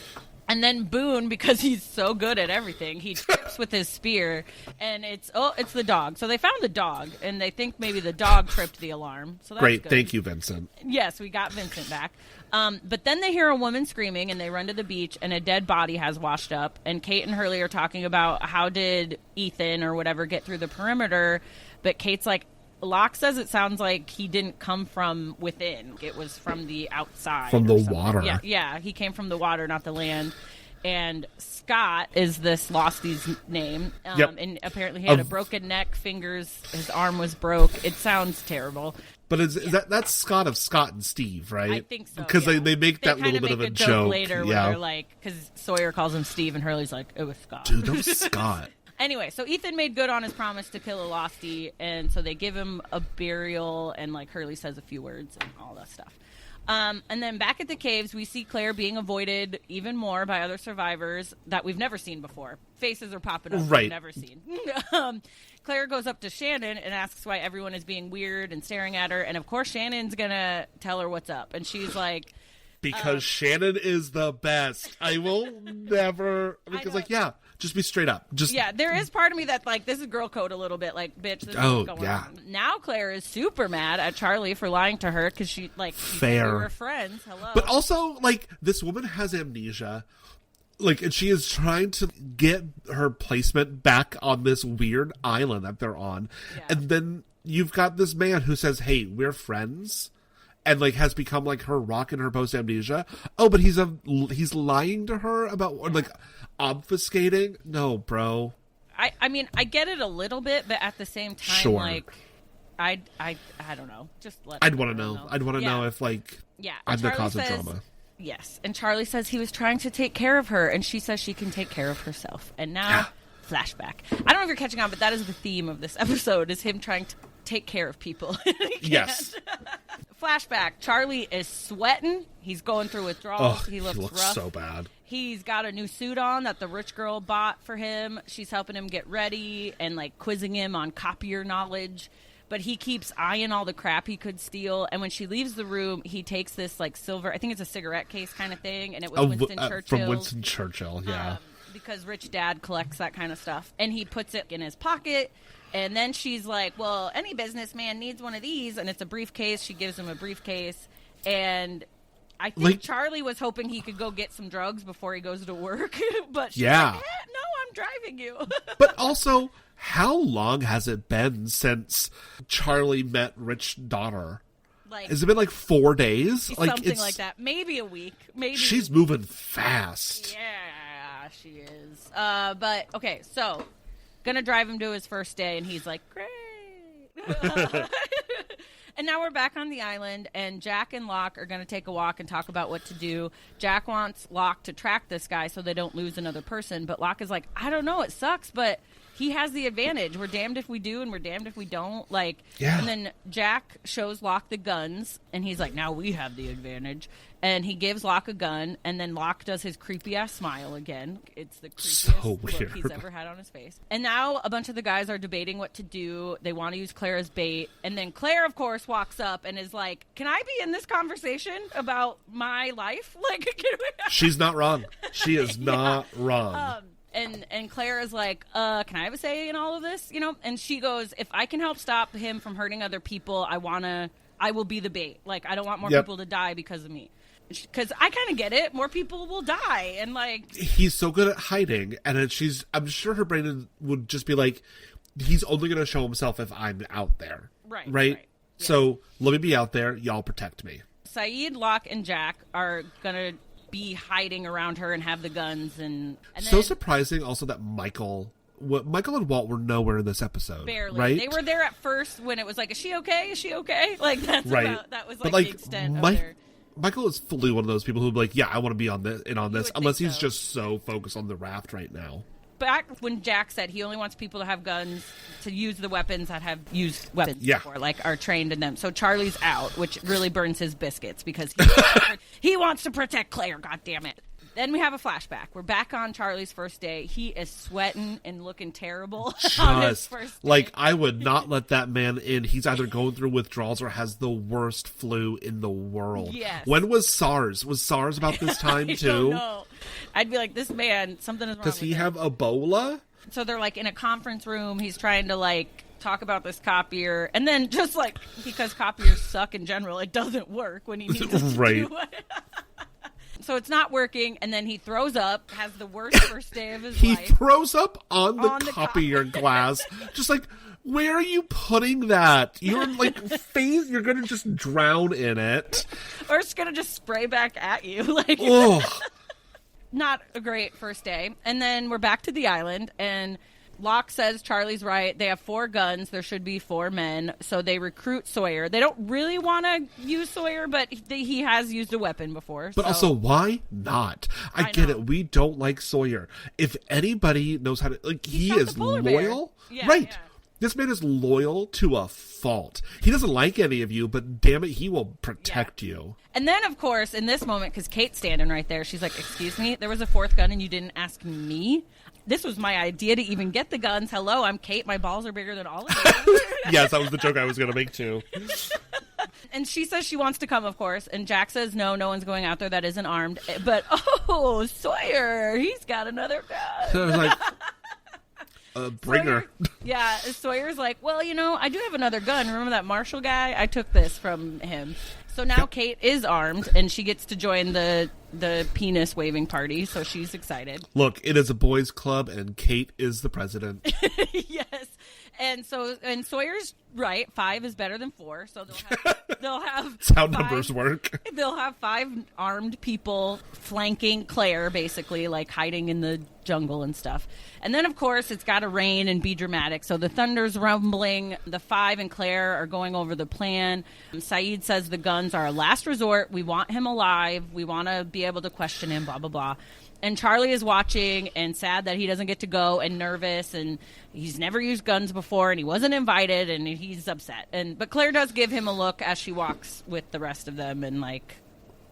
Speaker 1: And then Boone, because he's so good at everything, he trips with his spear, and it's the dog. So they found the dog, and they think maybe the dog tripped the alarm. So that's
Speaker 2: great.
Speaker 1: good.
Speaker 2: Thank you, Vincent.
Speaker 1: Yes, we got Vincent back. But then they hear a woman screaming, and they run to the beach, and a dead body has washed up. And Kate and Hurley are talking about how did Ethan or whatever get through the perimeter. But Kate's like, Locke says it sounds like he didn't come from within. It was from the outside.
Speaker 2: From the water.
Speaker 1: Yeah, he came from the water, not the land. And Scott is this Lostie's name. And apparently he had a broken neck, fingers, his arm was broke. It sounds terrible.
Speaker 2: But that's Scott of Scott and Steve, right?
Speaker 1: I think so.
Speaker 2: Because they make that little bit of a joke
Speaker 1: later where they're like, because Sawyer calls him Steve and Hurley's like, it was Scott.
Speaker 2: Dude, that was Scott.
Speaker 1: Anyway, so Ethan made good on his promise to kill a Lostie, and so they give him a burial, and like Hurley says a few words and all that stuff. And then back at the caves, we see Claire being avoided even more by other survivors that we've never seen before. Faces are popping up we've never seen. Claire goes up to Shannon and asks why everyone is being weird and staring at her, and of course Shannon's gonna tell her what's up, and she's like,
Speaker 2: because Shannon is the best. I will never. Because, just be straight up.
Speaker 1: There is part of me that, like, this is girl code a little bit. Like, bitch, this is what's going on. Now Claire is super mad at Charlie for lying to her because she, like, we were friends. Hello.
Speaker 2: But also, like, this woman has amnesia. Like, and she is trying to get her placement back on this weird island that they're on. Yeah. And then you've got this man who says, hey, we're friends. And, like, has become, like, her rock in her post-amnesia. Oh, but he's lying to her about, like, obfuscating? No, bro.
Speaker 1: I mean, I get it a little bit, but at the same time,
Speaker 2: sure.
Speaker 1: Like, I don't know. Just let
Speaker 2: I'd want to know. I'd want to know if, like, I'm the cause of drama.
Speaker 1: Yes. And Charlie says he was trying to take care of her, and she says she can take care of herself. And now, flashback. I don't know if you're catching on, but that is the theme of this episode, is him trying to take care of people.
Speaker 2: Yes.
Speaker 1: Flashback. Charlie is sweating. He's going through withdrawals. He looks rough.
Speaker 2: So bad.
Speaker 1: He's got a new suit on that the rich girl bought for him. She's helping him get ready and, like, quizzing him on copier knowledge. But he keeps eyeing all the crap he could steal. And when she leaves the room, he takes this, like, silver, I think it's a cigarette case kind of thing. And it was Winston Churchill.
Speaker 2: From Winston Churchill, yeah.
Speaker 1: Because Rich Dad collects that kind of stuff. And he puts it in his pocket. And then she's like, well, any businessman needs one of these. And it's a briefcase. She gives him a briefcase. And I think, like, Charlie was hoping he could go get some drugs before he goes to work. But she's like, no, I'm driving you.
Speaker 2: But also, how long has it been since Charlie met Rich's daughter? Like, has it been like 4 days? Like,
Speaker 1: something like that. Maybe a week. Maybe
Speaker 2: she's moving fast.
Speaker 1: Yeah, she is. But okay, so gonna drive him to his first day, and he's like, great. And now we're back on the island, and Jack and Locke are going to take a walk and talk about what to do. Jack wants Locke to track this guy so they don't lose another person, but Locke is like, I don't know, it sucks, but he has the advantage. We're damned if we do, and we're damned if we don't. Like, yeah. And then Jack shows Locke the guns, and he's like, now we have the advantage. And he gives Locke a gun, and then Locke does his creepy-ass smile again. It's the creepiest look he's ever had on his face. And now a bunch of the guys are debating what to do. They want to use Claire as bait. And then Claire, of course, walks up and is like, can I be in this conversation about my life? Like, can we...
Speaker 2: She's not wrong. She is not wrong.
Speaker 1: And Claire is like, can I have a say in all of this? You know? And she goes, if I can help stop him from hurting other people, I will be the bait. Like, I don't want more people to die because of me. Because I kind of get it. More people will die. And, like...
Speaker 2: He's so good at hiding. And I'm sure her brain would just be like, he's only going to show himself if I'm out there. Right? Yeah. So, let me be out there. Y'all protect me.
Speaker 1: Saeed, Locke, and Jack are going to be hiding around her and have the guns. And
Speaker 2: so then, surprising also that Michael and Walt were nowhere in this episode.
Speaker 1: Barely.
Speaker 2: Right?
Speaker 1: They were there at first when it was like, is she okay? Is she okay? Like, that was like the extent of their...
Speaker 2: Michael is fully one of those people who'd be like, yeah, I want to be on this, unless he's just so focused on the raft right now.
Speaker 1: Back when Jack said he only wants people to have guns, to use the weapons that have used weapons before, like are trained in them. So Charlie's out, which really burns his biscuits because he wants to protect Claire, God damn it. Then we have a flashback. We're back on Charlie's first day. He is sweating and looking terrible on his first day.
Speaker 2: Like, I would not let that man in. He's either going through withdrawals or has the worst flu in the world.
Speaker 1: Yes.
Speaker 2: When was SARS? Was SARS about this time, too?
Speaker 1: I don't know. I'd be like, this man, something is wrong with him.
Speaker 2: Does he have Ebola?
Speaker 1: So they're, like, in a conference room. He's trying to, like, talk about this copier. And then just, like, because copiers suck in general, it doesn't work when he needs to do it. So it's not working, and then he throws up, has the worst first day of his life.
Speaker 2: He throws up on the copier glass. Just like, where are you putting that? You're like, you're going to just drown in it.
Speaker 1: Or it's going to just spray back at you. Like, not a great first day. And then we're back to the island, and Locke says Charlie's right. They have 4 guns. There should be 4 men. So they recruit Sawyer. They don't really want to use Sawyer, but he has used a weapon before.
Speaker 2: But also, why not? I get it. We don't like Sawyer. If anybody knows how to... Like, he is loyal.
Speaker 1: Yeah,
Speaker 2: right.
Speaker 1: Yeah.
Speaker 2: This man is loyal to a fault. He doesn't like any of you, but damn it, he will protect you.
Speaker 1: And then, of course, in this moment, because Kate's standing right there, she's like, excuse me, there was a 4th gun and you didn't ask me? This was my idea to even get the guns. Hello, I'm Kate. My balls are bigger than all of you.
Speaker 2: Yes, that was the joke I was going to make, too.
Speaker 1: And she says she wants to come, of course. And Jack says, no one's going out there that isn't armed. But, Sawyer, he's got another gun.
Speaker 2: So I was like, bring her. Sawyer's like, well, I do have another gun. Remember that Marshall guy? I took this from him.
Speaker 1: So now Kate is armed, and she gets to join the penis waving party, so she's excited.
Speaker 2: Look, it is a boys' club, and Kate is the president.
Speaker 1: Yes. And Sawyer's right. 5 is better than 4. So they'll have
Speaker 2: That's how numbers work.
Speaker 1: They'll have 5 armed people flanking Claire, basically, like hiding in the jungle and stuff. And then, of course, it's got to rain and be dramatic. So the thunder's rumbling. The 5 and Claire are going over the plan. Saeed says the guns are a last resort. We want him alive. We want to be able to question him, blah, blah, blah. And Charlie is watching and sad that he doesn't get to go and nervous, and he's never used guns before and he wasn't invited and he's upset. But Claire does give him a look as she walks with the rest of them and like,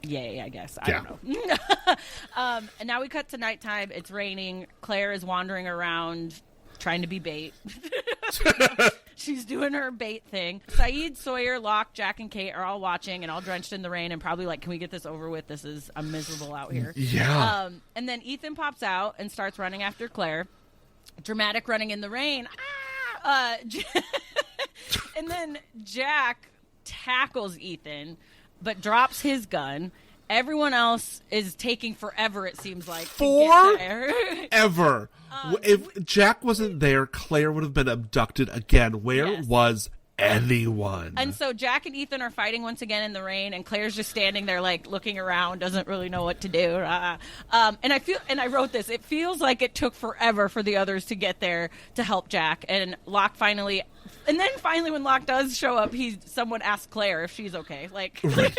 Speaker 1: yay, I guess. I don't know. And now we cut to nighttime. It's raining. Claire is wandering around trying to be bait. She's doing her bait thing. Saeed, Sawyer, Locke, Jack, and Kate are all watching and all drenched in the rain and probably like, can we get this over with? I'm miserable out here.
Speaker 2: Yeah.
Speaker 1: And then Ethan pops out and starts running after Claire. Dramatic running in the rain. And then Jack tackles Ethan, but drops his gun. Everyone else is taking forever, it seems like.
Speaker 2: Forever. If Jack wasn't there, Claire would have been abducted again. Where was anyone?
Speaker 1: And so Jack and Ethan are fighting once again in the rain, and Claire's just standing there, like, looking around, doesn't really know what to do. And I wrote this. It feels like it took forever for the others to get there to help Jack. And Locke finally, when Locke does show up, someone asks Claire if she's okay. Like,
Speaker 2: right.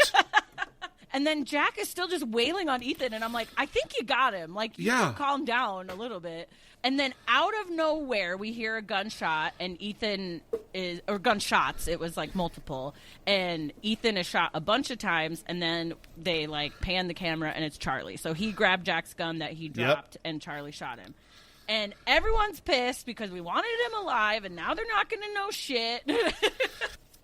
Speaker 1: And then Jack is still just wailing on Ethan, and I'm like, I think you got him. Like, you can calm down a little bit. And then out of nowhere, we hear a gunshot, and gunshots. It was like multiple, and Ethan is shot a bunch of times, and then they like pan the camera, and it's Charlie. So he grabbed Jack's gun that he dropped, and Charlie shot him. And everyone's pissed because we wanted him alive, and now they're not going to know shit.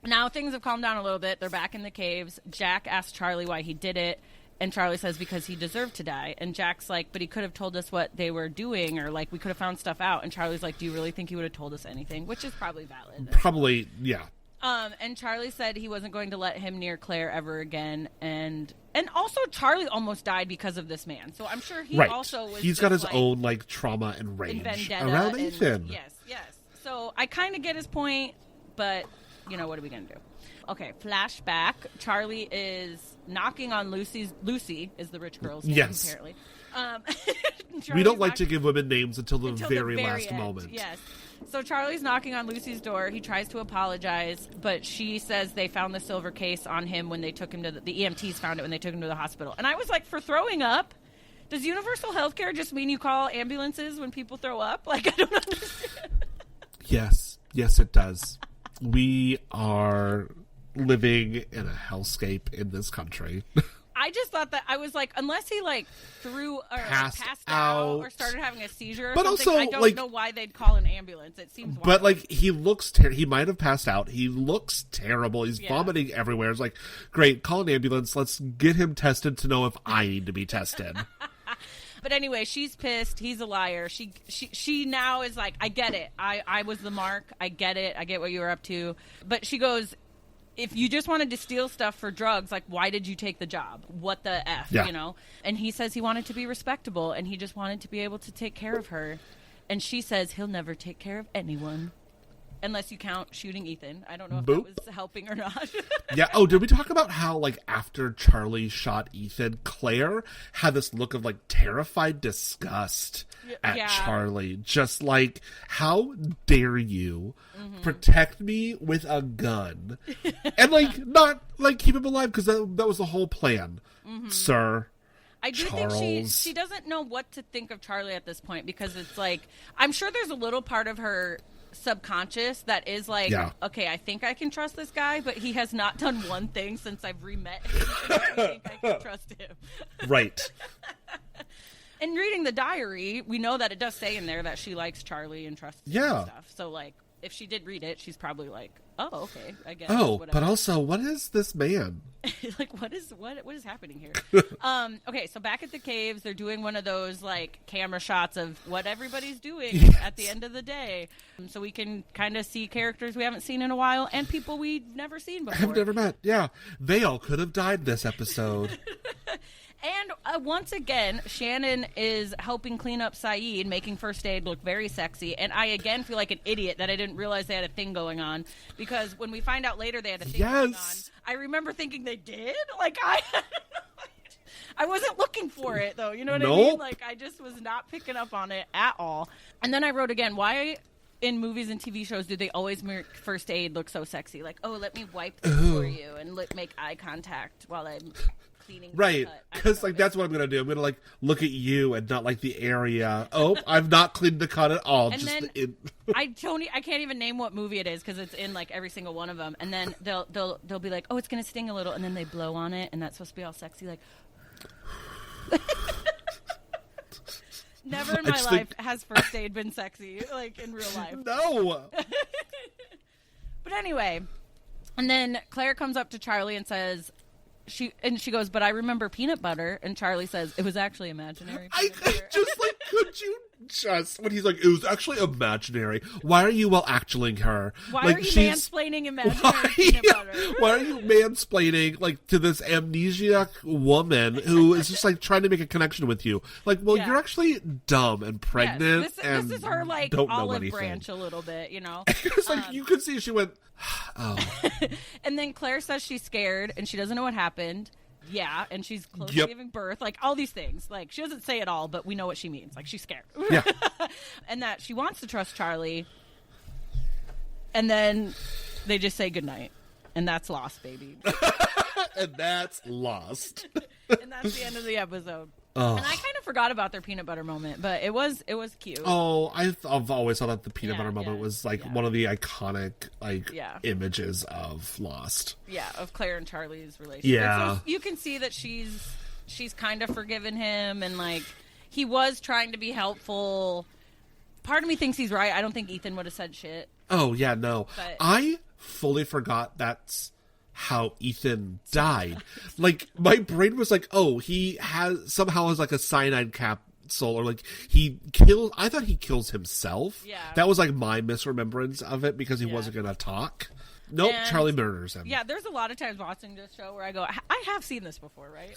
Speaker 1: Now things have calmed down a little bit. They're back in the caves. Jack asks Charlie why he did it, and Charlie says because he deserved to die. And Jack's like, but he could have told us what they were doing, or like we could have found stuff out. And Charlie's like, do you really think he would have told us anything? Which is probably valid.
Speaker 2: Probably, yeah.
Speaker 1: And Charlie said he wasn't going to let him near Claire ever again. And also Charlie almost died because of this man. So I'm sure he also was.
Speaker 2: He's got his own like trauma and rage around Ethan.
Speaker 1: Yes. So I kind of get his point, but you know, what are we going to do? Okay, flashback. Charlie is knocking on Lucy is the rich girl's name, apparently.
Speaker 2: We don't like to give women names until the very last moment.
Speaker 1: Yes. So Charlie's knocking on Lucy's door. He tries to apologize, but she says they found the silver case on him when they took him to the EMTs found it when they took him to the hospital. And I was like, for throwing up? Does universal health care just mean you call ambulances when people throw up? Like, I don't understand.
Speaker 2: Yes, it does. We are living in a hellscape in this country.
Speaker 1: I just thought that, I was like, unless he like threw or passed out or started having a seizure or something, also, I don't know why they'd call an ambulance. It seems wild.
Speaker 2: But like, he looks he might have passed out. He looks terrible. He's vomiting everywhere. It's like, great, call an ambulance. Let's get him tested to know if I need to be tested.
Speaker 1: But anyway, she's pissed. He's a liar. She now is like, I get it. I was the mark. I get it. I get what you were up to. But she goes, if you just wanted to steal stuff for drugs, like, why did you take the job? What the F, you know? And he says he wanted to be respectable, and he just wanted to be able to take care of her. And she says he'll never take care of anyone. Unless you count shooting Ethan. I don't know if that was helping or not.
Speaker 2: Yeah. Oh, did we talk about how, like, after Charlie shot Ethan, Claire had this look of, like, terrified disgust at Charlie? Just like, how dare you protect me with a gun? And, like, not, like, keep him alive, because that was the whole plan, sir.
Speaker 1: I do think she doesn't know what to think of Charlie at this point, because it's like, I'm sure there's a little part of her subconscious that is like, okay, I think I can trust this guy, but he has not done one thing since I've re-met him. I think I can trust him.
Speaker 2: Right.
Speaker 1: And reading the diary, we know that it does say in there that she likes Charlie and trusts him and stuff. So, like, if she did read it, she's probably like, oh, okay, I guess.
Speaker 2: Oh,
Speaker 1: whatever.
Speaker 2: but also, what is this man?
Speaker 1: Like, what is happening here? Okay, so back at the caves, they're doing one of those like camera shots of what everybody's doing at the end of the day, so we can kind of see characters we haven't seen in a while and people we've never seen before.
Speaker 2: I've never met. Yeah, they all could have died this episode.
Speaker 1: And once again, Shannon is helping clean up Saeed, making First Aid look very sexy. And I again feel like an idiot that I didn't realize they had a thing going on. Because when we find out later they had a thing going on, I remember thinking they did. Like, I wasn't looking for it, though. You know what I mean? Like, I just was not picking up on it at all. And then I wrote again, why in movies and TV shows do they always make First Aid look so sexy? Like, oh, let me wipe this for you and make eye contact while I'm...
Speaker 2: Right, because like that's what I'm gonna do. I'm gonna like look at you and not like the area. Oh, I've not cleaned the cut at all.
Speaker 1: And
Speaker 2: just
Speaker 1: then I can't even name what movie it is because it's in like every single one of them. And then they'll be like, oh, it's gonna sting a little, and then they blow on it, and that's supposed to be all sexy, like. Never in my life has First Aid been sexy, like in real life.
Speaker 2: No.
Speaker 1: But anyway, and then Claire comes up to Charlie and says. She goes, but I remember peanut butter, and Charlie says it was actually imaginary.
Speaker 2: Could you just when he's like it was actually imaginary? Why are you actualing her?
Speaker 1: Why
Speaker 2: like,
Speaker 1: are you mansplaining imaginary peanut butter?
Speaker 2: Why are you mansplaining like to this amnesiac woman who is just like trying to make a connection with you? Like, well, you're actually dumb and pregnant.
Speaker 1: This is her like
Speaker 2: don't
Speaker 1: olive branch a little bit, you know.
Speaker 2: It's like you could see she went. Oh.
Speaker 1: And then Claire says she's scared and she doesn't know what happened. Yeah, and she's close to giving birth. Like, all these things. Like, she doesn't say it all, but we know what she means. Like, she's scared.
Speaker 2: Yeah.
Speaker 1: And that she wants to trust Charlie. And then they just say goodnight. And that's Lost, baby.
Speaker 2: And that's Lost.
Speaker 1: And that's the end of the episode. Oh. And I kind of forgot about their peanut butter moment, but it was cute.
Speaker 2: Oh, I've always thought that the peanut butter moment was like one of the iconic images of Lost.
Speaker 1: Yeah, of Claire and Charlie's relationship.
Speaker 2: Yeah,
Speaker 1: so you can see that she's kind of forgiven him, and like he was trying to be helpful. Part of me thinks he's right. I don't think Ethan would have said shit.
Speaker 2: Oh yeah, no,
Speaker 1: but
Speaker 2: I fully forgot that's how Ethan died. Like, my brain was like, oh, he has like a cyanide capsule, or like I thought he kills himself.
Speaker 1: Yeah.
Speaker 2: That was like my misremembrance of it because he wasn't gonna talk. Nope, and Charlie murders him.
Speaker 1: Yeah, there's a lot of times watching this show where I go, I have seen this before, right?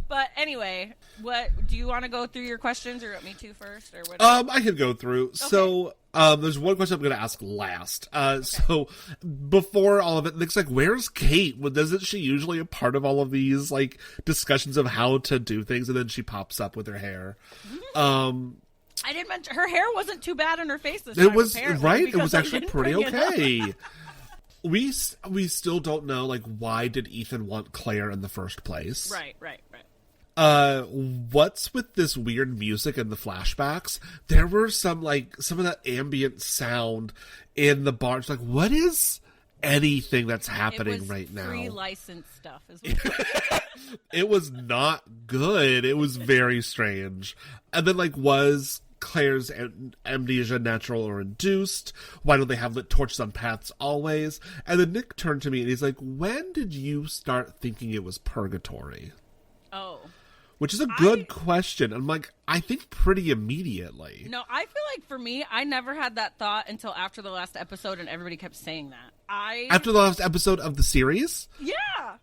Speaker 1: But anyway, what do you want to go through your questions, or you want me to first, or whatever?
Speaker 2: I can go through. Okay. So, there's one question I'm going to ask last.
Speaker 1: Okay.
Speaker 2: So before all of it, Nick's like, "Where's Kate? Well, isn't she usually a part of all of these like discussions of how to do things?" And then she pops up with her hair.
Speaker 1: I didn't mention her hair wasn't too bad on her face this time.
Speaker 2: It was right. It was actually pretty okay. We still don't know like why did Ethan want Claire in the first place?
Speaker 1: Right.
Speaker 2: What's with this weird music and the flashbacks? There were some of that ambient sound in the bar. It's like, what is anything that's happening right now?
Speaker 1: Free license stuff as well.
Speaker 2: It was not good. It was very strange. And then like, was Claire's amnesia natural or induced? Why don't they have lit torches on paths always? And then Nick turned to me and he's like, when did you start thinking it was purgatory?
Speaker 1: Oh.
Speaker 2: Which is a good question. I'm like, I think pretty immediately.
Speaker 1: No, I feel like for me, I never had that thought until after the last episode, and everybody kept saying that.
Speaker 2: After the last episode of the series?
Speaker 1: Yeah.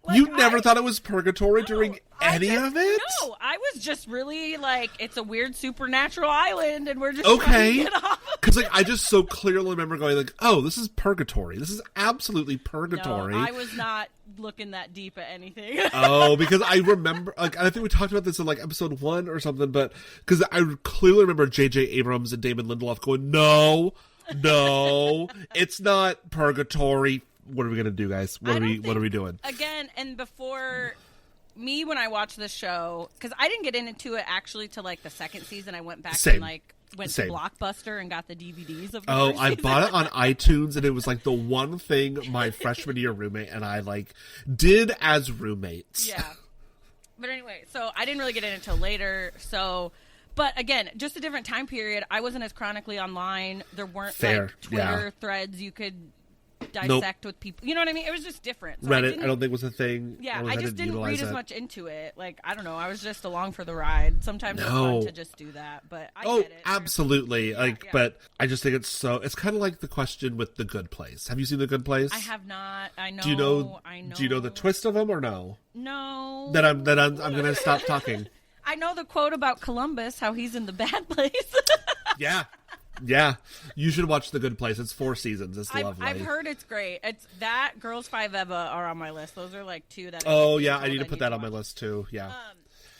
Speaker 2: Like, you never thought it was purgatory during any of it?
Speaker 1: No, I was just really like, it's a weird supernatural island, and we're just
Speaker 2: okay.
Speaker 1: trying to get off.
Speaker 2: Because like, I just so clearly remember going like, oh, this is purgatory. This is absolutely purgatory.
Speaker 1: No, I was not looking that deep at anything.
Speaker 2: Oh, because I remember, like, I think we talked about this in like episode 1 or something, but because I clearly remember J.J. Abrams and Damon Lindelof going, no, it's not purgatory. What are we gonna do, guys? What are we doing?
Speaker 1: Again, and before me, when I watched this show, because I didn't get into it actually till like the second season. I went back and like went to Blockbuster and got the DVDs of the first
Speaker 2: I
Speaker 1: season.
Speaker 2: bought it on iTunes, and it was like the one thing my freshman year roommate and I like did as roommates.
Speaker 1: Yeah. But anyway, so I didn't really get in until later. So But again, just a different time period. I wasn't as chronically online. There weren't
Speaker 2: Fair.
Speaker 1: like Twitter threads you could dissect with people. You know what I mean? It was just different. So
Speaker 2: Reddit, I don't think was a thing.
Speaker 1: Yeah,
Speaker 2: I
Speaker 1: I just didn't read as much into it. Like, I don't know. I was just along for the ride. Sometimes it's fun to just do that, but I get it.
Speaker 2: Absolutely. But I just think it's kind of like the question with The Good Place. Have you seen The Good Place?
Speaker 1: I have not. I know.
Speaker 2: Do you know?
Speaker 1: I know.
Speaker 2: Do you know the twist of them or no?
Speaker 1: No.
Speaker 2: Then I'm gonna stop talking.
Speaker 1: I know the quote about Columbus, how he's in the bad place.
Speaker 2: Yeah, you should watch The Good Place. It's 4 seasons. It's lovely.
Speaker 1: I've heard it's great. It's that Girls 5 Eva are on my list. Those are like 2 that.
Speaker 2: I need to put that on my list too. Yeah.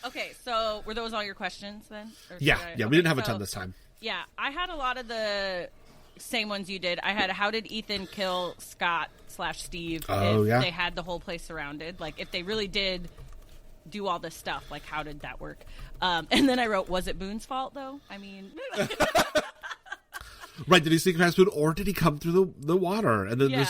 Speaker 1: Okay, so were those all your questions then?
Speaker 2: Yeah. We didn't have a ton this time.
Speaker 1: Yeah, I had a lot of the same ones you did. I had how did Ethan kill Scott/Steve if they had the whole place surrounded? Like if they really did do all this stuff, like how did that work? And then I wrote, was it Boone's fault though? I mean.
Speaker 2: Right, did he sneak past Boone, or did he come through the water? And then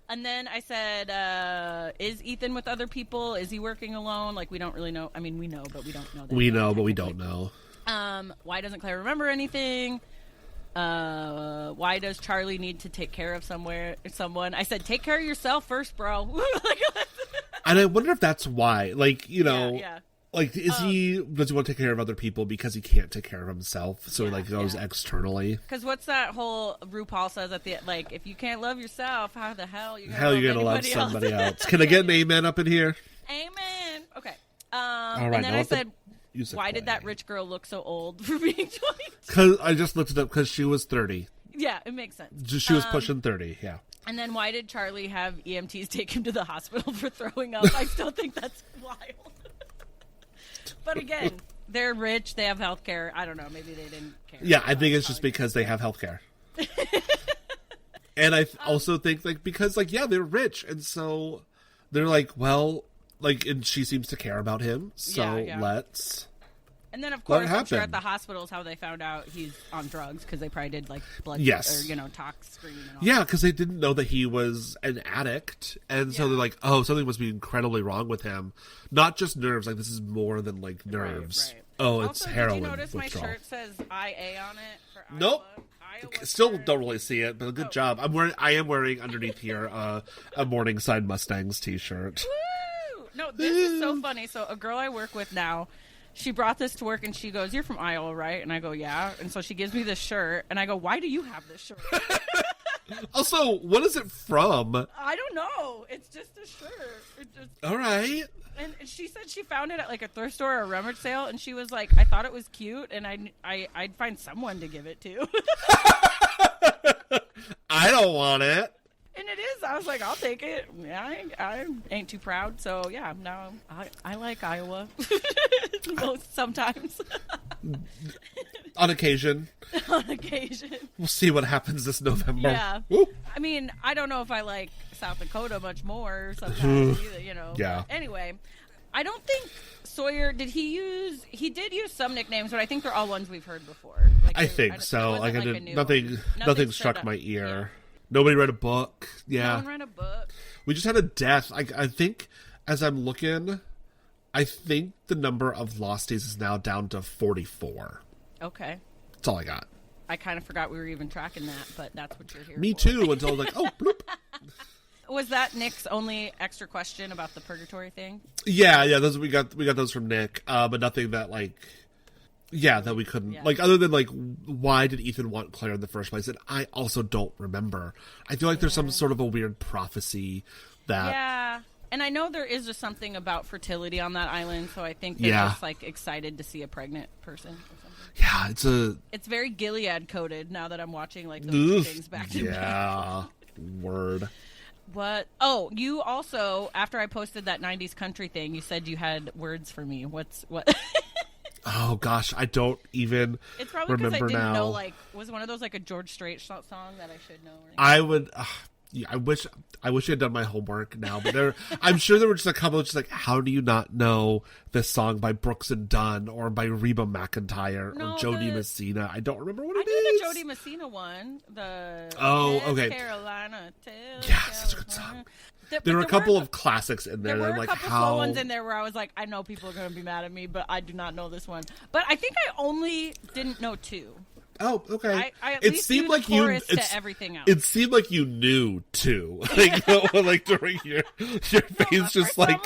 Speaker 1: And then I said, is Ethan with other people? Is he working alone? Like, we don't really know. I mean, we know, but we don't know.
Speaker 2: We know, but we don't know.
Speaker 1: Why doesn't Claire remember anything? Why does Charlie need to take care of someone? I said, take care of yourself first, bro.
Speaker 2: And I wonder if that's why. Like, you know...
Speaker 1: Yeah.
Speaker 2: Like, does he want to take care of other people because he can't take care of himself? So he goes externally.
Speaker 1: Because what's that whole RuPaul says at the like, if you can't love yourself, how the hell you gonna love
Speaker 2: somebody else? Can I get an amen up in here?
Speaker 1: Amen. Okay.
Speaker 2: All right,
Speaker 1: and then I said, why did that rich girl look so old for being 22?
Speaker 2: Because I just looked it up because she was 30.
Speaker 1: Yeah, it makes sense.
Speaker 2: She was pushing 30. Yeah.
Speaker 1: And then why did Charlie have EMTs take him to the hospital for throwing up? I still think that's wild. But again, they're rich. They have health care. I don't know. Maybe they didn't care.
Speaker 2: Yeah, I think it's just because they have health care. And I also think, like, because, like, yeah, they're rich. And so they're like, well, like, and she seems to care about him. So let's.
Speaker 1: And then, of course, I'm sure at the hospitals how they found out he's on drugs because they probably did, like, blood or, tox screen and all
Speaker 2: because they didn't know that he was an addict. And so they're like, oh, something must be incredibly wrong with him. Not just nerves. Like, this is more than, like, nerves.
Speaker 1: Right.
Speaker 2: Oh,
Speaker 1: also,
Speaker 2: it's heroin
Speaker 1: did you notice
Speaker 2: withdrawal.
Speaker 1: My shirt says IA on it for Iowa?
Speaker 2: Nope.
Speaker 1: Iowa
Speaker 2: Still
Speaker 1: shirt.
Speaker 2: don't really see it, but good job. I am wearing underneath here a Morningside Mustangs t-shirt.
Speaker 1: Woo! No, this is so funny. So a girl I work with now, she brought this to work and she goes, "You're from Iowa, right?" And I go, "Yeah." And so she gives me this shirt and I go, "Why do you have this shirt?"
Speaker 2: Also, what is it from?
Speaker 1: I don't know. It's just a shirt.
Speaker 2: All right.
Speaker 1: And she said she found it at like a thrift store or a rummage sale, and she was like, "I thought it was cute, and I'd find someone to give it to."
Speaker 2: I don't want it.
Speaker 1: And it is. I was like, I'll take it. Yeah, I ain't too proud. So yeah, no, I like Iowa. Sometimes.
Speaker 2: On occasion.
Speaker 1: On occasion.
Speaker 2: We'll see what happens this November.
Speaker 1: Yeah.
Speaker 2: Woo.
Speaker 1: I mean, I don't know if I like South Dakota much more sometimes either,
Speaker 2: Yeah.
Speaker 1: But anyway, I don't think Sawyer, he did use some nicknames, but I think they're all ones we've heard before. Like,
Speaker 2: I think so. Like, nothing struck my ear. Yeah. Nobody read a book. Yeah.
Speaker 1: No one read a book.
Speaker 2: We just had a death. I think, as I'm looking, I think the number of Losties is now down to 44.
Speaker 1: Okay.
Speaker 2: That's all I got.
Speaker 1: I kind of forgot we were even tracking that, but that's what you're here
Speaker 2: Me
Speaker 1: for.
Speaker 2: too, until I was like, oh, bloop.
Speaker 1: Was that Nick's only extra question about the purgatory thing?
Speaker 2: Yeah, those we got those from Nick, but nothing that that we couldn't other than why did Ethan want Claire in the first place? And I also don't remember. I feel like there's some sort of a weird prophecy that.
Speaker 1: Yeah, and I know there is just something about fertility on that island, so I think they're just excited to see a pregnant person or something.
Speaker 2: Yeah,
Speaker 1: it's very Gilead coded now that I'm watching those two things back to back.
Speaker 2: Yeah, word.
Speaker 1: What? Oh, you also, after I posted that 90s country thing, you said you had words for me. What?
Speaker 2: Oh gosh, I don't even
Speaker 1: it's probably because I didn't
Speaker 2: now.
Speaker 1: know, was one of those a George Strait song that I should know?
Speaker 2: I would. I wish I had done my homework now, but I'm sure there were just a couple of how do you not know this song by Brooks and Dunn or by Reba McEntire or Jody Messina? I don't remember what it is.
Speaker 1: I knew the Jody Messina one.
Speaker 2: Okay.
Speaker 1: Carolina.
Speaker 2: Yeah, such a good song. There were a couple of classics in there.
Speaker 1: There were
Speaker 2: like,
Speaker 1: a couple slow ones in there where I was like, I know people are going to be mad at me, but I do not know this one. But I think I only didn't know 2.
Speaker 2: Oh, okay.
Speaker 1: I at
Speaker 2: it
Speaker 1: least
Speaker 2: seemed
Speaker 1: knew
Speaker 2: like
Speaker 1: the chorus to everything else.
Speaker 2: It seemed like you knew too, like during your face, just like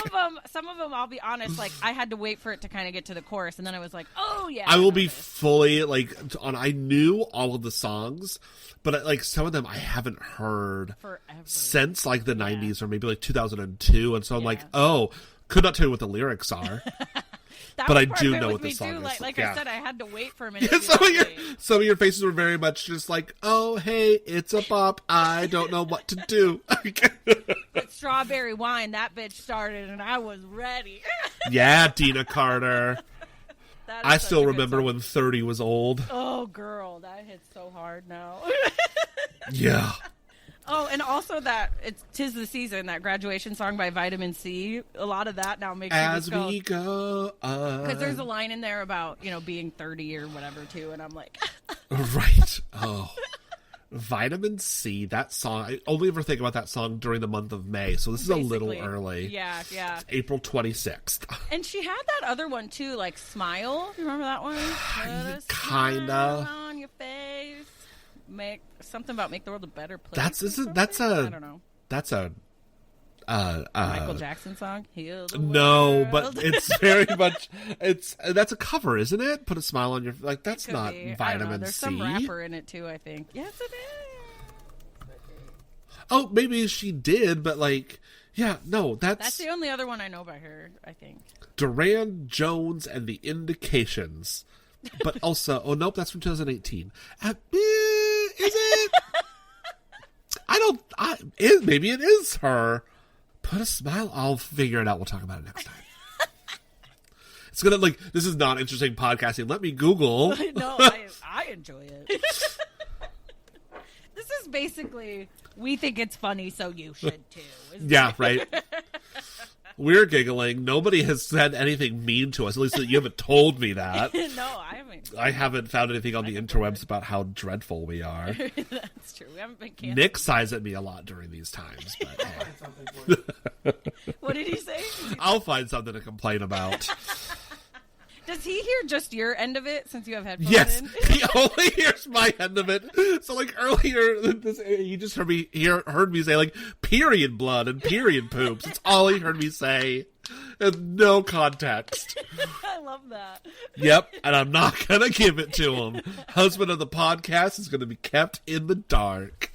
Speaker 1: some of them. I'll be honest, like I had to wait for it to kind of get to the chorus, and then I was like, oh yeah.
Speaker 2: I will be fully like on. I knew all of the songs, but like some of them I haven't heard
Speaker 1: forever
Speaker 2: since like the 90s or maybe like 2002, and so I'm like, oh, could not tell you what the lyrics are. But I do know what the song is.
Speaker 1: Like I said, I had to wait for a minute.
Speaker 2: Yeah, some of your faces were very much just like, oh, hey, it's a bop. I don't know what to do.
Speaker 1: But Strawberry Wine, that bitch started, and I was ready.
Speaker 2: Yeah, Dina Carter. I still remember when 30 was old.
Speaker 1: Oh, girl, that hits so hard now.
Speaker 2: Yeah.
Speaker 1: Oh, and also that it's 'Tis the Season, that graduation song by Vitamin C. A lot of that now makes
Speaker 2: As
Speaker 1: me
Speaker 2: we go
Speaker 1: because there's a line in there about, being 30 or whatever, too, and I'm like...
Speaker 2: Right. Oh. Vitamin C, that song, I only ever think about that song during the month of May, so this is a little early.
Speaker 1: Yeah.
Speaker 2: It's April 26th.
Speaker 1: And she had that other one, too, like Smile. You remember that one?
Speaker 2: Kinda.
Speaker 1: On your face. Make something about make the world a better place.
Speaker 2: I don't know. That's a
Speaker 1: Michael Jackson song. Heal the
Speaker 2: no,
Speaker 1: world.
Speaker 2: but it's very much that's a cover, isn't it? Put a smile on your like that's not
Speaker 1: be.
Speaker 2: Vitamin
Speaker 1: There's
Speaker 2: C.
Speaker 1: some rapper in it too, I think. Yes, it is.
Speaker 2: Oh, maybe she did, but like, yeah, no,
Speaker 1: that's the only other one I know by her, I think.
Speaker 2: Duran Jones and the Indications. But also, oh nope, that's from 2018. Is it? Maybe it is her. Put a smile. I'll figure it out. We'll talk about it next time. It's gonna this is not interesting podcasting. Let me Google.
Speaker 1: No, I enjoy it. This is basically, we think it's funny, so you should too.
Speaker 2: Yeah, right. We're giggling. Nobody has said anything mean to us. At least you haven't told me that.
Speaker 1: No, I haven't.
Speaker 2: I haven't found anything on the interwebs about how dreadful we are.
Speaker 1: That's true. We haven't been canceled.
Speaker 2: Nick sighs at me a lot during these times. But
Speaker 1: what did he say?
Speaker 2: I'll find something to complain about.
Speaker 1: Does he hear just your end of it since you have headphones
Speaker 2: yes,
Speaker 1: in?
Speaker 2: He only hears my end of it. So earlier, he just heard me say period blood and period poops. It's all he heard me say. And no context.
Speaker 1: I love that.
Speaker 2: Yep, and I'm not going to give it to him. Husband of the podcast is going to be kept in the dark.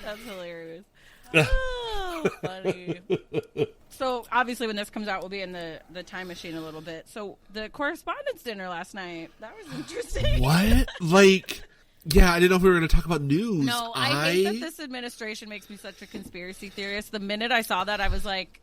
Speaker 1: That's hilarious. Oh, funny. So, obviously, when this comes out, we'll be in the time machine a little bit. So, the correspondence dinner last night, that was interesting.
Speaker 2: What? Yeah, I didn't know if we were going to talk about news.
Speaker 1: No, I hate that this administration makes me such a conspiracy theorist. The minute I saw that, I was like...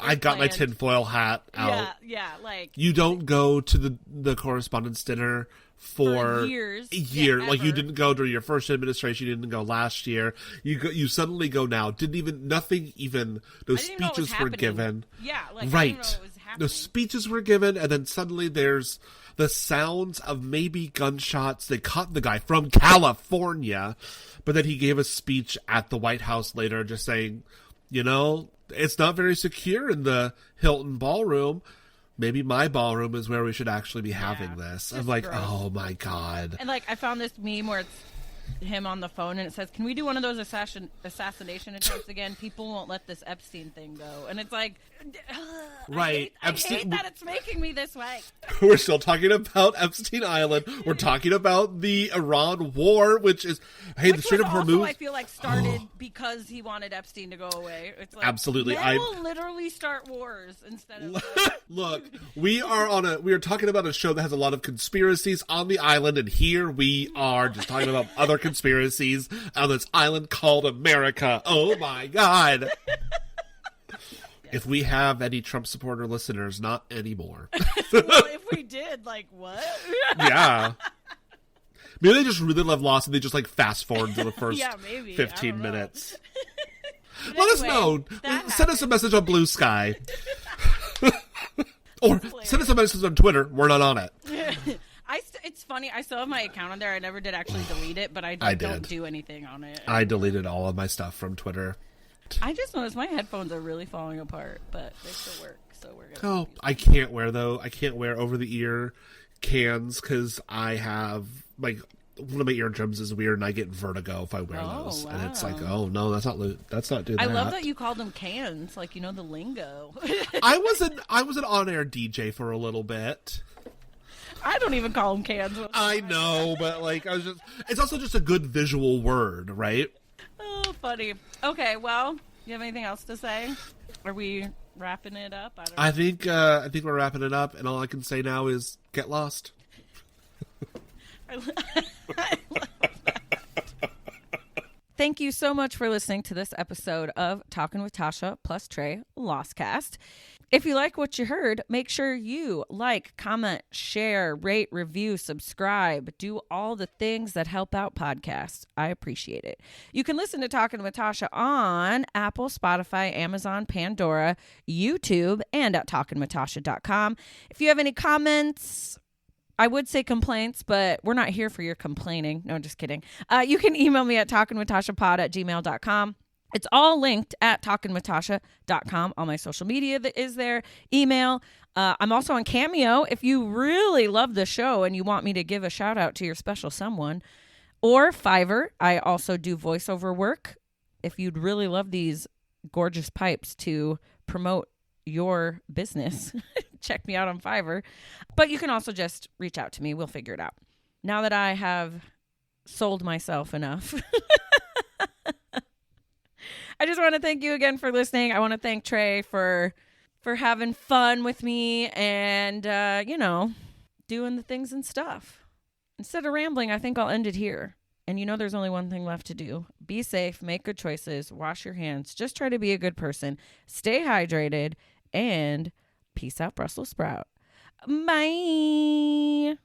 Speaker 2: I got my tinfoil hat out.
Speaker 1: Yeah,
Speaker 2: You don't go to the correspondence dinner for
Speaker 1: years.
Speaker 2: You didn't go during your first administration. You didn't go last year. You suddenly go now. Nothing even. No speeches were given.
Speaker 1: Yeah,
Speaker 2: right.
Speaker 1: I didn't know it was happening.
Speaker 2: No speeches were given, and then suddenly there's the sounds of maybe gunshots. They caught the guy from California, but then he gave a speech at the White House later, just saying, it's not very secure in the Hilton ballroom. Maybe my ballroom is where we should actually be having this. I'm like, gross. Oh my God.
Speaker 1: And I found this meme where it's him on the phone and it says, can we do one of those assassination attempts again? People won't let this Epstein thing go. And it's like,
Speaker 2: right.
Speaker 1: I hate that it's making me this way.
Speaker 2: We're still talking about Epstein Island. We're talking about the Iran war, which is, the Strait of Hormuz.
Speaker 1: I feel like started because he wanted Epstein to go away. It's like,
Speaker 2: absolutely.
Speaker 1: Men will literally start wars instead of.
Speaker 2: Look, we are talking about a show that has a lot of conspiracies on the island, and here we are just talking about other conspiracies on this island called America. Oh my God. If we have any Trump supporter listeners, not anymore.
Speaker 1: Well, if we did, what?
Speaker 2: Yeah. Maybe they just really love Lost and they just fast forward to the first 15 minutes. Let us know. Send us a message on Blue Sky. Or send us a message on Twitter. We're not on it.
Speaker 1: It's funny. I still have my account on there. I never did actually delete it, but I don't do anything on it.
Speaker 2: I deleted all of my stuff from Twitter.
Speaker 1: I just noticed my headphones are really falling apart, but they still work, so we're gonna.
Speaker 2: Oh, I can't wear over the ear cans because I have like one of my eardrums is weird and I get vertigo if I wear those. Wow. And it's like, oh no, that's not doing that.
Speaker 1: I love that you called them cans, like the lingo.
Speaker 2: I was an on-air DJ for a little bit.
Speaker 1: I don't even call them cans.
Speaker 2: I know, but like it's also just a good visual word, right?
Speaker 1: Oh, funny. Okay, well, you have anything else to say? Are we wrapping it up?
Speaker 2: I think we're wrapping it up, and all I can say now is get lost.
Speaker 1: I love that. Thank you so much for listening to this episode of Talkin with Tasha plus Trey Lostcast. If you like what you heard, make sure you like, comment, share, rate, review, subscribe, do all the things that help out podcasts. I appreciate it. You can listen to Talkin with Tasha on Apple, Spotify, Amazon, Pandora, YouTube, and at talkinwithtasha.com. If you have any comments, I would say complaints, but we're not here for your complaining. No, just kidding. You can email me at talkinwithtashapod@gmail.com. It's all linked at talkinwithtasha.com. All my social media that is there, email. I'm also on Cameo. If you really love the show and you want me to give a shout out to your special someone, or Fiverr. I also do voiceover work. If you'd really love these gorgeous pipes to promote your business, check me out on Fiverr. But you can also just reach out to me. We'll figure it out. Now that I have sold myself enough, I just want to thank you again for listening. I want to thank Trey for having fun with me and, doing the things and stuff. Instead of rambling, I think I'll end it here. And there's only one thing left to do. Be safe, make good choices, wash your hands, just try to be a good person, stay hydrated, and peace out, Brussels sprout. Bye.